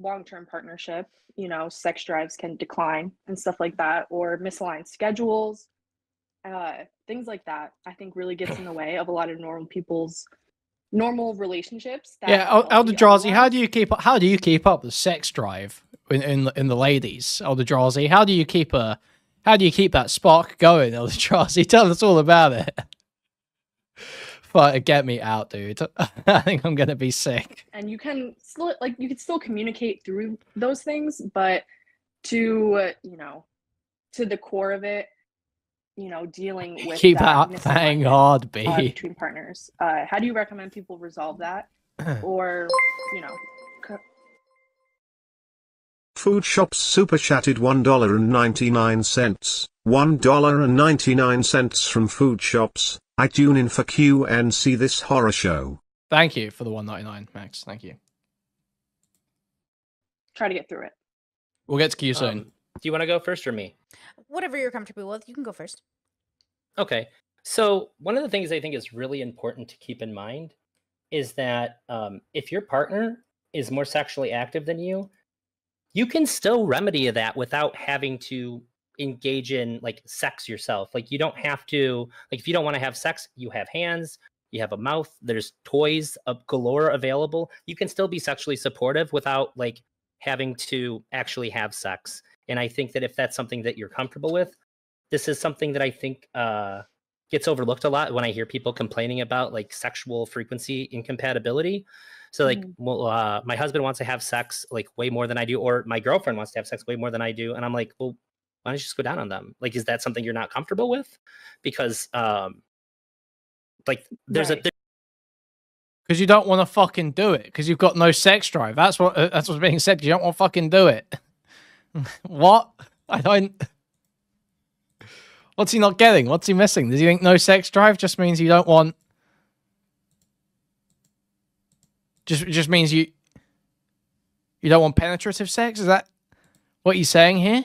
long-term partnership, you know, sex drives can decline and stuff like that, or misaligned schedules, things like that, I think really gets in the way of a lot of normal people's normal relationships. Yeah, ElderDrazi, how do you keep up the sex drive in the ladies? ElderDrazi, how do you keep that spark going? ElderDrazi, tell us all about it. But get me out, dude. I think I'm gonna be sick. And you can still communicate through those things, but to the core of it, you know, dealing with keep that bang hard, B. Between partners. How do you recommend people resolve that? Or, you know, Food Shops super chatted $1.99. $1.99 from Food Shops. I tune in for QNC this horror show. Thank you for the $1.99, Max. Thank you. Try to get through it. We'll get to Q soon. Do you want to go first or me? Whatever you're comfortable with, you can go first. Okay. So one of the things I think is really important to keep in mind is that if your partner is more sexually active than you, you can still remedy that without having to engage in like sex yourself. Like, you don't have to, like, if you don't want to have sex, you have hands, you have a mouth, there's toys galore available. You can still be sexually supportive without like having to actually have sex. And I think that if that's something that you're comfortable with, this is something that I think gets overlooked a lot when I hear people complaining about like sexual frequency incompatibility. So like, well, my husband wants to have sex like way more than I do, or my girlfriend wants to have sex way more than I do. And I'm like, well, why don't you just go down on them? Like, is that something you're not comfortable with? Because Like there's Right. Because you don't want to fucking do it. Because you've got no sex drive. That's what's being said. You don't want to fucking do it. What? I don't. What's he not getting? What's he missing? Does he think no sex drive just means you don't want? Just means you don't want penetrative sex? Is that what you're saying here?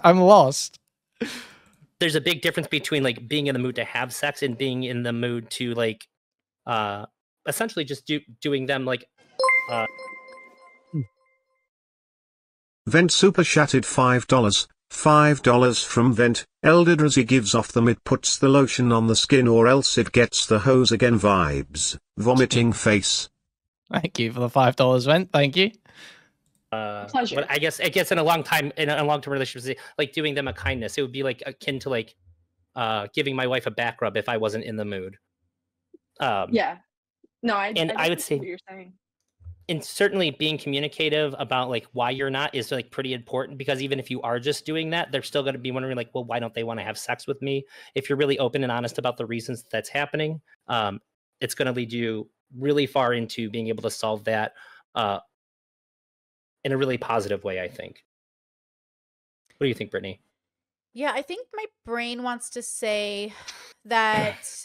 I'm lost. there's a big difference between like being in the mood to have sex and being in the mood to like essentially just doing them like Vent super chatted $5. $5 from Vent. ElderDrazi gives off the it puts the lotion on the skin or else it gets the hose again vibes. Vomiting face. Thank you for the $5, Vent. Thank you. Pleasure. But I guess in a long-term relationship, like doing them a kindness, it would be like akin to like giving my wife a back rub if I wasn't in the mood. Yeah. No, I would definitely say, what you're saying. and certainly being communicative about like why you're not is like pretty important, because even if you are just doing that, they're still going to be wondering like, well, why don't they want to have sex with me? If you're really open and honest about the reasons that's happening, it's going to lead you really far into being able to solve that in a really positive way, I think. What do you think, Brittany? Yeah, I think my brain wants to say that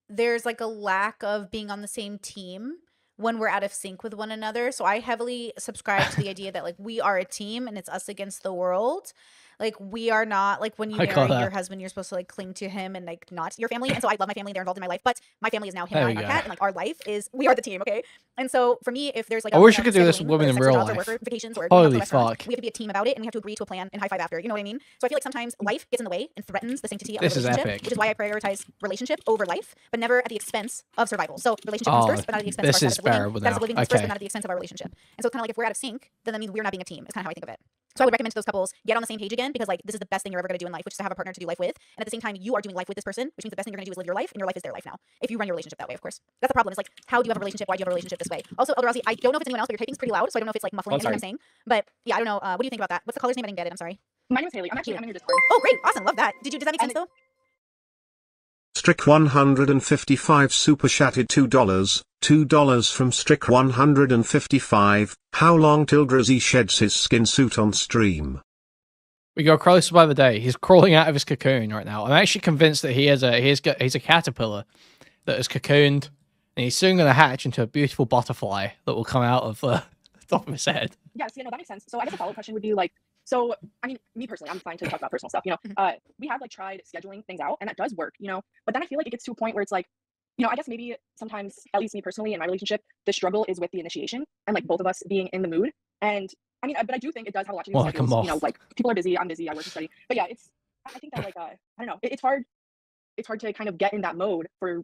there's like a lack of being on the same team when we're out of sync with one another. So I heavily subscribe to the idea that like we are a team and it's us against the world. Like we are not like when you marry your husband, you're supposed to like cling to him and like not your family. And so I love my family; they're involved in my life. But my family is now him, I, and our cat, and like our life is we are the team. Okay, and so for me, if there's like I wish I could do this with women in real life. Or vacations or holy fuck, we have to be a team about it, and we have to agree to a plan and high five after. You know what I mean? So I feel like sometimes life gets in the way and threatens the sanctity of a relationship, which is why I prioritize relationship over life, but never at the expense of survival. So relationship comes first, but not at the expense of our status of living. Status of living comes first, but not at the expense of our relationship. And so it's kind of like if we're out of sync, then that means we're not being a team. It's kind of how I think of it. So I would recommend to those couples get on the same page again, because like this is the best thing you're ever going to do in life, which is to have a partner to do life with. And at the same time, you are doing life with this person, which means the best thing you're going to do is live your life, and your life is their life now. If you run your relationship that way, of course. That's the problem. It's like, how do you have a relationship? Why do you have a relationship this way? Also, ElderDrazi, I don't know if it's anyone else, but your typing's pretty loud, so I don't know if it's like muffling anything I'm saying. But yeah, I don't know. What do you think about that? What's the caller's name? I didn't get it. I'm sorry. My name is Haley. I'm in your Discord. Oh, great. Awesome. Love that. Does that make sense though? Strick 155 super chatted $2. $2 from Strick 155. How long till Drazi sheds his skin suit on stream? We go closer by the day. He's crawling out of his cocoon right now. I'm actually convinced that he's a caterpillar that is cocooned, and he's soon going to hatch into a beautiful butterfly that will come out of the top of his head. Yes, that makes sense. So I guess a follow-up question would be like, so I mean, me personally, I'm fine to talk about personal stuff. We have like tried scheduling things out, and that does work. But then I feel like it gets to a point where it's like, I guess maybe sometimes, at least me personally in my relationship, the struggle is with the initiation and like both of us being in the mood. And I mean, but I do think it does have a lot to do with schedules. Like people are busy, I'm busy, I work and study. But yeah, I think that like I don't know, it's hard to kind of get in that mode for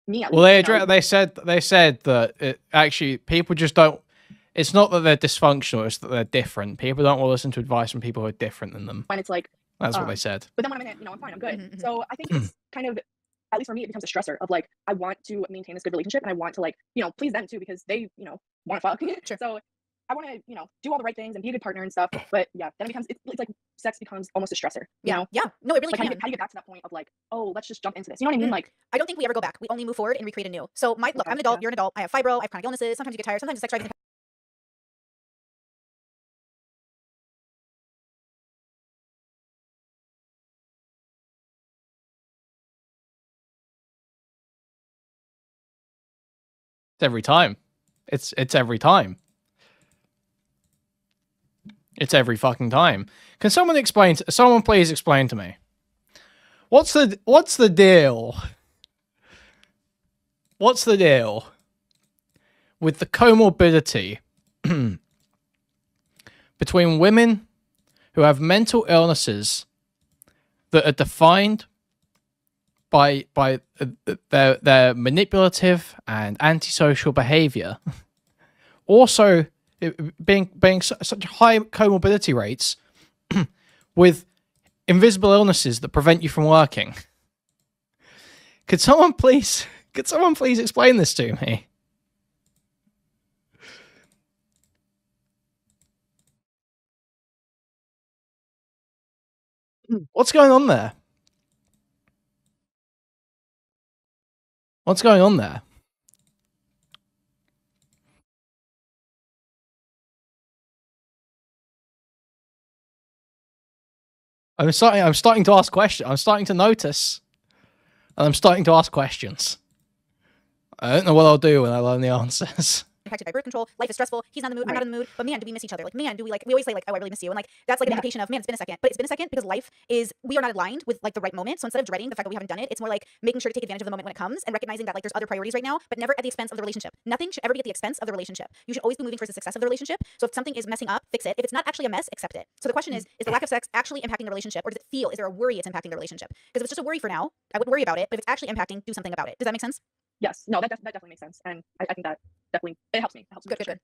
me at least. Well, they said that it, actually people just don't. It's not that they're dysfunctional; it's that they're different. People don't want to listen to advice from people who are different than them. When it's like that's what they said. But then when I'm in it, I'm fine, I'm good. Mm-hmm. So I think it's kind of, at least for me, it becomes a stressor of like I want to maintain this good relationship, and I want to like please them too, because they want to fuck. Sure. So I want to do all the right things and be a good partner and stuff. But yeah, then it becomes it's like sex becomes almost a stressor. You know? Yeah. No, it really like can. How do you get back to that point of like, oh, let's just jump into this? You know what I mean? Like I don't think we ever go back. We only move forward and recreate anew. So look, I'm an adult. You're an adult. I have fibro. I have chronic illnesses. Sometimes you get tired. Sometimes the sex drive isn't. Every time. It's every time. It's every fucking time. Can someone please explain to me? What's the deal? What's the deal with the comorbidity between women who have mental illnesses that are defined by their manipulative and antisocial behavior, also being such high comorbidity rates with invisible illnesses that prevent you from working? Could someone please explain this to me? What's going on there? What's going on there? I'm starting to ask questions. I'm starting to notice. And I'm starting to ask questions. I don't know what I'll do when I learn the answers. Impacted by birth control. Life is stressful. He's not in the mood. I'm not in the mood. But man, do we miss each other? Like, man, do we like? We always say like, oh, I really miss you, and like that's like an indication of man, it's been a second. But it's been a second because life is we are not aligned with like the right moment. So instead of dreading the fact that we haven't done it, it's more like making sure to take advantage of the moment when it comes and recognizing that like there's other priorities right now, but never at the expense of the relationship. Nothing should ever be at the expense of the relationship. You should always be moving towards the success of the relationship. So if something is messing up, fix it. If it's not actually a mess, accept it. So the question is the lack of sex actually impacting the relationship, or does it feel? Is there a worry it's impacting the relationship? Because if it's just a worry for now, I wouldn't worry about it. But if it's actually impacting, do something about it. Does that make sense? Yes. No, that definitely makes sense, and I think that definitely it helps me. It helps me. Good.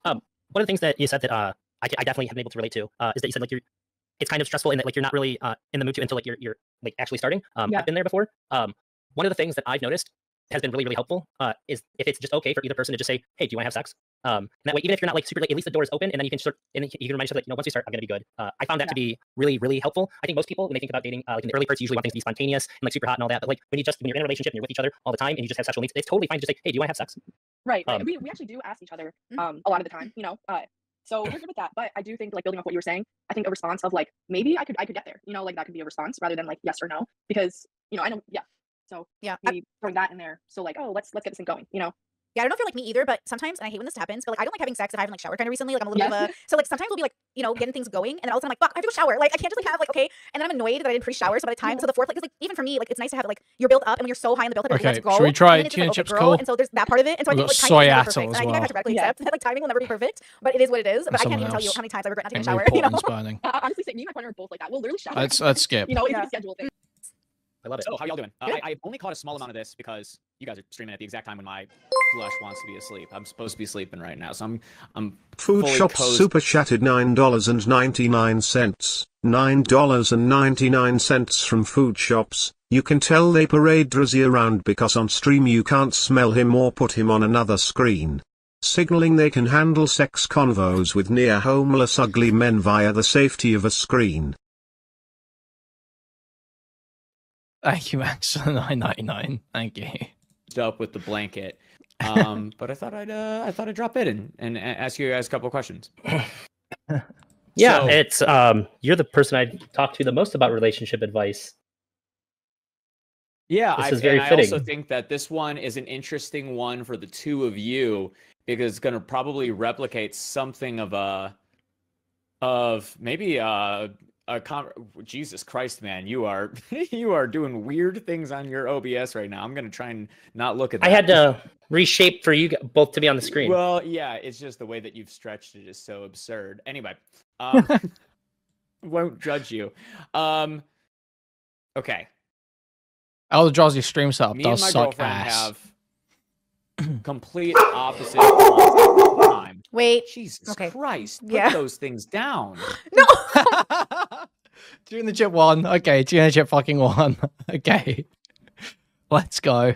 One of the things that you said that I definitely have been able to relate to is that you said like it's kind of stressful in that like you're not really in the mood to until like you're like actually starting. Yeah. I've been there before. One of the things that I've noticed has been really helpful is if it's just okay for either person to just say, hey, do you want to have sex? And that way, even if you're not like super, like at least the door is open, and then you can start, and you can remind yourself like, once we start, I'm gonna be good. I found that to be really helpful. I think most people when they think about dating, like in the early parts, usually want things to be spontaneous and like super hot and all that. But like when you're in a relationship and you're with each other all the time and you just have sexual needs, it's totally fine to just say, hey, do you want to have sex? Right. We actually do ask each other a lot of the time, so we're good with that. But I do think like building off what you were saying, I think a response of like maybe I could get there, like that could be a response rather than like yes or no, because I know so maybe throwing that in there. So like, oh, let's get this thing going, Yeah, I don't know if you're like me either, but sometimes, and I hate when this happens, but like I don't like having sex if I haven't like showered kind of recently. Like I'm a little bit of a so like sometimes we'll be like, getting things going, and then all of a sudden I'm like, fuck, I have to go shower. Like I can't just like have like okay, and then I'm annoyed that I didn't pre-shower. So by the time so the foreplay, because like even for me, like it's nice to have like you're built up and when you're so high in the build up, Okay, let's go. should we try and then it's tuna just, like, chips okay, cool? And so there's that part of it, and so I We've think got like soy timing is never atol perfect. as And I think I have well. to radically accept that like timing will never be perfect, but it is what it is. But I can't even tell you how many times I regret not taking a shower. Emery Portland's burning. Honestly, me and my partner are both like that. We'll literally shower. Let's skip. It's like a schedule thing. I love it. So how y'all doing? I've only caught a small amount of this because you guys are streaming at the exact time when my flesh wants to be asleep. I'm supposed to be sleeping right now, so I'm Food fully Shops cozy. super chatted $9.99. $9.99 from Food Shops. You can tell they parade Drazi around because on stream you can't smell him or put him on another screen. Signaling they can handle sex convos with near homeless ugly men via the safety of a screen. Thank you, Max. $9.99. Thank you. Up with the blanket. But I thought I'd drop in and ask you guys a couple of questions. Yeah, So- it's you're the person I talk to the most about relationship advice. Yeah, This is very I also fitting. think that this one is an interesting one for the two of you because it's going to probably replicate something of maybe Jesus Christ, man, you are doing weird things on your OBS right now. I'm going to try and not look at that. I had to reshape for you both to be on the screen. Well, yeah, it's just the way that you've stretched it is so absurd. Anyway, won't judge you. Okay. ElderDrazi stream setup Me and does my suck girlfriend ass. have complete opposite time. Wait. Jesus Okay. Christ. Put Yeah. those things down. No. Tuna chip 1. Okay, tuna chip fucking 1. Okay. Let's go.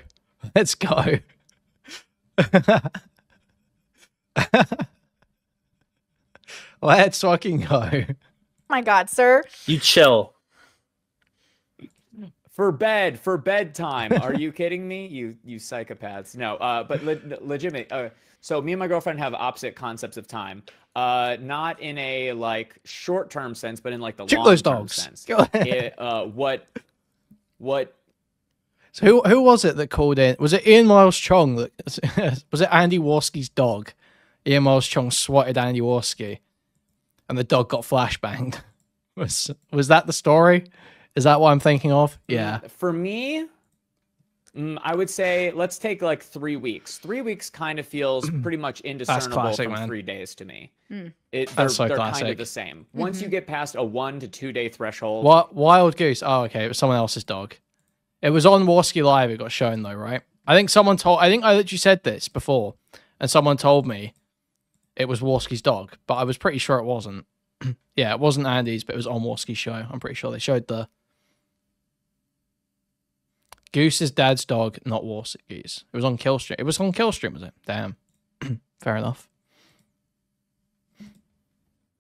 Let's go. Let's fucking go. My God, sir. You chill. For bedtime. Are you kidding me? You psychopaths. No, but legitimate. So me and my girlfriend have opposite concepts of time. Not in a like short-term sense, but in like the Check those long-term dogs. sense. Go ahead. What So who was it that called in? Was it Ian Miles Chong? Was it Andy Warski's dog? Ian Miles Chong swatted Andy Warski, and the dog got flashbanged. Was that the story? Is that what I'm thinking of? Yeah. For me, I would say let's take like 3 weeks. 3 weeks kind of feels pretty much indiscernible classic, from man. 3 days to me. Mm. They're so kind classic. of the same. Once you get past a 1 to 2 day threshold, What Wild Goose? Oh, okay. It was someone else's dog. It was on Warski Live. It got shown though, right? I think someone told. I think I literally said this before, and someone told me it was Warski's dog, but I was pretty sure it wasn't. Yeah, it wasn't Andy's, but it was on Warski's show. I'm pretty sure they showed the Goose's dad's dog, not Warski's. It was on Killstream. It was on Killstream, was it? Damn. Fair enough.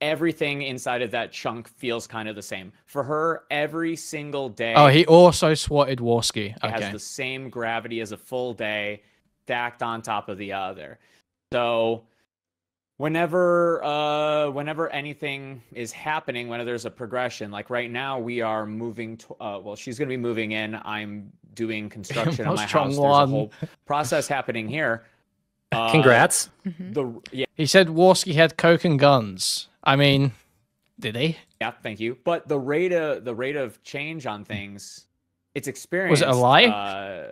everything inside of that chunk feels kind of the same. For her, every single day. Oh, he also swatted Warski. It Okay. has the same gravity as a full day, stacked on top of the other. So whenever anything is happening, whenever there's a progression, like right now we are moving to, well, she's going to be moving in. I'm doing construction on my house. There's a whole process happening here. Congrats. He said Warski had coke and guns. I mean, did he? Yeah, thank you. But the rate of change on things, it's experienced. Was it a lie?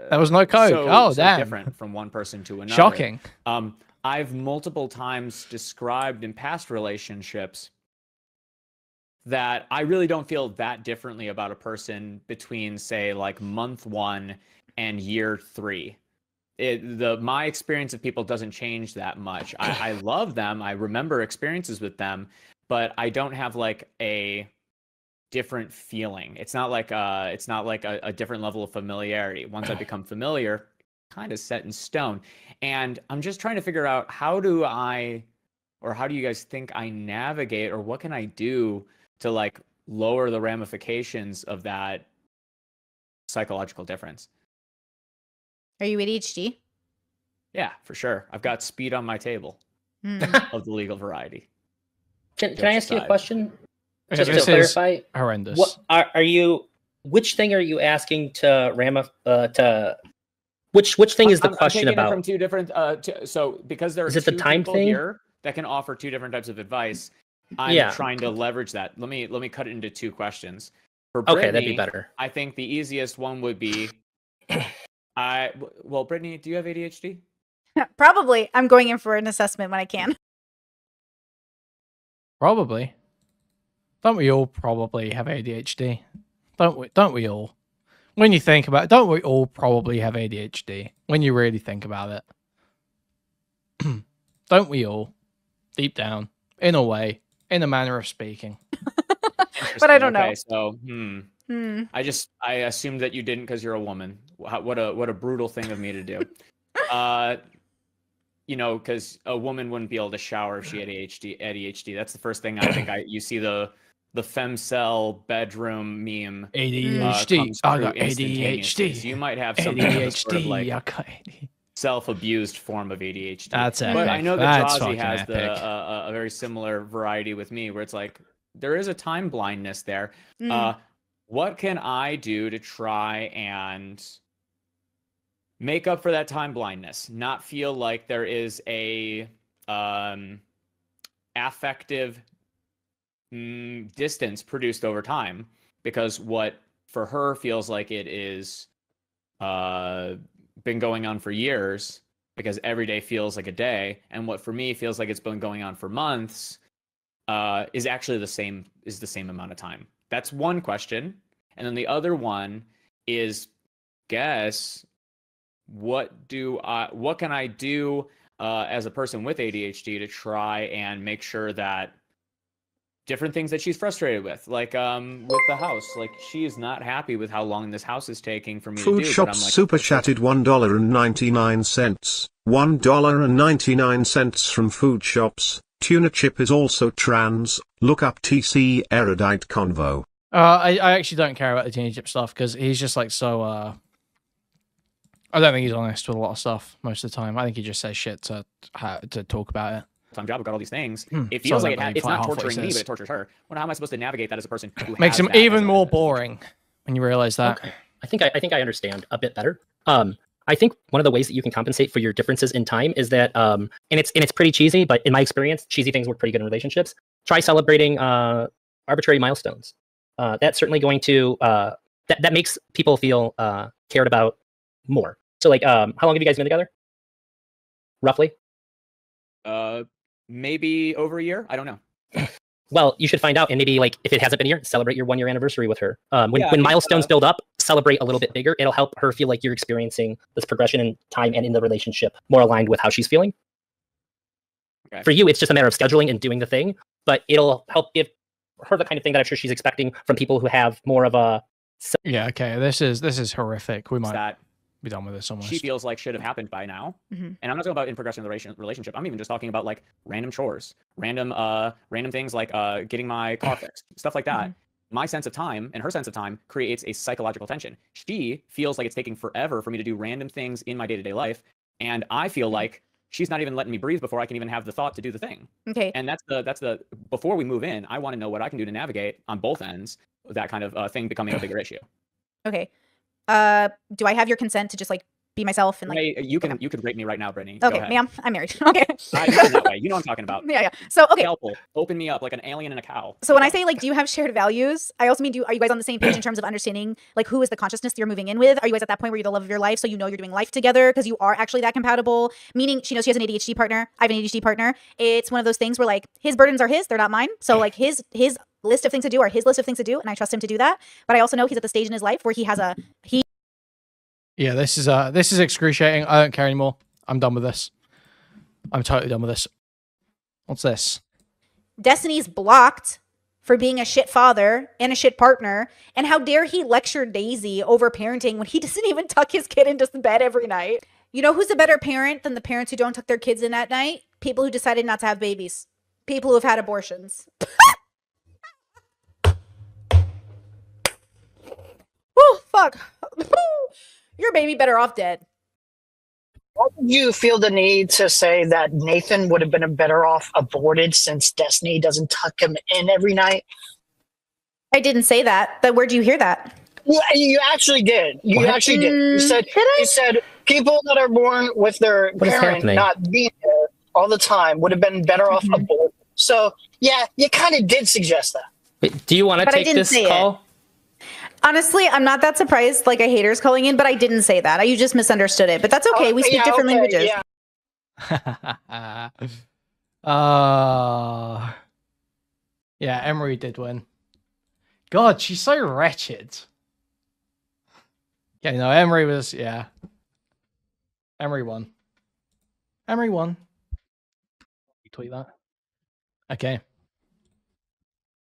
There was no coke. So damn. different from one person to another. Shocking. I've multiple times described in past relationships that I really don't feel that differently about a person between, say, like month 1 and year 3. My experience of people doesn't change that much. I love them. I remember experiences with them, but I don't have like a different feeling. It's not like a different level of familiarity. Once I become familiar, kind of set in stone. And I'm just trying to figure out how do you guys think I navigate, or what can I do to like lower the ramifications of that psychological difference? Are you ADHD? Yeah, for sure. I've got speed on my table of the legal variety. Can I ask you a question? Okay, Just to clarify, horrendous. what are you? Which thing are you asking to which thing is the question I'm about? From two different. So because there are Is it the two time people thing? here that can offer two different types of advice, I'm trying to leverage that. Let me cut it into 2 questions. For Brittany, Okay, that'd be better. I think the easiest one would be, well, Brittany, do you have ADHD? Probably. I'm going in for an assessment when I can. Probably. Don't we all probably have ADHD? Don't we all? When you think about it, don't we all probably have ADHD? When you really think about it. Don't we all? Deep down. In a way. In a manner of speaking. But I don't know. Okay, so, I assumed that you didn't because you're a woman. What a brutal thing of me to do. Because a woman wouldn't be able to shower if she had ADHD. That's the first thing I think you see the femcel bedroom meme. ADHD. I got ADHD. So you might have some sort of like self-abused form of ADHD. That's epic. But I know that That's Drazi has epic. a very similar variety with me, where it's like there is a time blindness there. What can I do to try and make up for that time blindness? Not feel like there is a affective distance produced over time, because what for her feels like it is been going on for years, because every day feels like a day, and what for me feels like it's been going on for months is actually the same amount of time. That's one question. And then the other one is, what can I do as a person with ADHD to try and make sure that different things that she's frustrated with, like with the house, like she is not happy with how long this house is taking for me Food to do. Shop But I'm like, super chatted $1.99. $1.99 from Food Shops. Tuna chip is also trans. Look up TC erudite convo. I actually don't care about the teenage chip stuff because he's just like so. I don't think he's honest with a lot of stuff most of the time. I think he just says shit to talk about it. time job, I've got all these things. It feels like it's not torturing me, but it tortures her. Well, how am I supposed to navigate that as a person who makes him even more boring when you realize that? Okay. I think I understand a bit better. I think one of the ways that you can compensate for your differences in time is that, and it's pretty cheesy, but in my experience, cheesy things work pretty good in relationships. Try celebrating arbitrary milestones. That's certainly going to that makes people feel cared about more. So, like, how long have you guys been together? Roughly? Maybe over a year. I don't know. Well, you should find out, and maybe, like, if it hasn't been a year, celebrate your 1 year anniversary with her. When milestones build up, celebrate a little bit bigger. It'll help her feel like you're experiencing this progression in time and in the relationship more aligned with how she's feeling. Okay. For you, it's just a matter of scheduling and doing the thing, but it'll help give her the kind of thing that I'm sure she's expecting from people who have more of a. Yeah. Okay. This is horrific. We might. Be done with this almost. she feels like should have happened by now. Mhm. And I'm not talking about in progressing the relationship. I'm even just talking about like random chores, random things like getting my car fixed, stuff like that. My sense of time and her sense of time creates a psychological tension. She feels like it's taking forever for me to do random things in my day-to-day life, and I feel like she's not even letting me breathe before I can even have the thought to do the thing. Okay. And that's the before we move in, I want to know what I can do to navigate on both ends that kind of thing becoming a bigger issue. Okay. Do I have your consent to just like be myself and like? Hey, you can rape me right now, Brittany. Okay, ma'am, I'm married. Okay. Not that way. You know what I'm talking about. Yeah. So okay. Scalpel, open me up like an alien and a cow. So when I say like, do you have shared values? I also mean, are you guys on the same page in terms of understanding like who is the consciousness that you're moving in with? Are you guys at that point where you're the love of your life, so you know you're doing life together because you are actually that compatible? Meaning, she knows she has an ADHD partner. I have an ADHD partner. It's one of those things where like his burdens are his, they're not mine. So like his list of things to do are his list of things to do, and I trust him to do that. But I also know he's at the stage in his life where he has Yeah, this is excruciating. I don't care anymore. I'm done with this. I'm totally done with this. What's this? Destiny's blocked for being a shit father and a shit partner. And how dare he lecture Daisy over parenting when he doesn't even tuck his kid into bed every night? You know who's a better parent than the parents who don't tuck their kids in at night? People who decided not to have babies. People who have had abortions. Oh, fuck. Your baby better off dead. Why did you feel the need to say that Nathan would have been better off aborted since Destiny doesn't tuck him in every night? I didn't say that. But where'd you hear that? You actually did. You actually did. You said people that are born with their parent not being there all the time would have been better off aborted. So yeah, you kind of did suggest that. Wait, do you want to take this call? Honestly, I'm not that surprised, like a hater's calling in, but I didn't say that. You just misunderstood it. But that's okay. We speak different languages. Yeah, Emery did win. God, she's so wretched. Yeah, no, Emery was, yeah. Emery won. Emery won. You tweet that. Okay.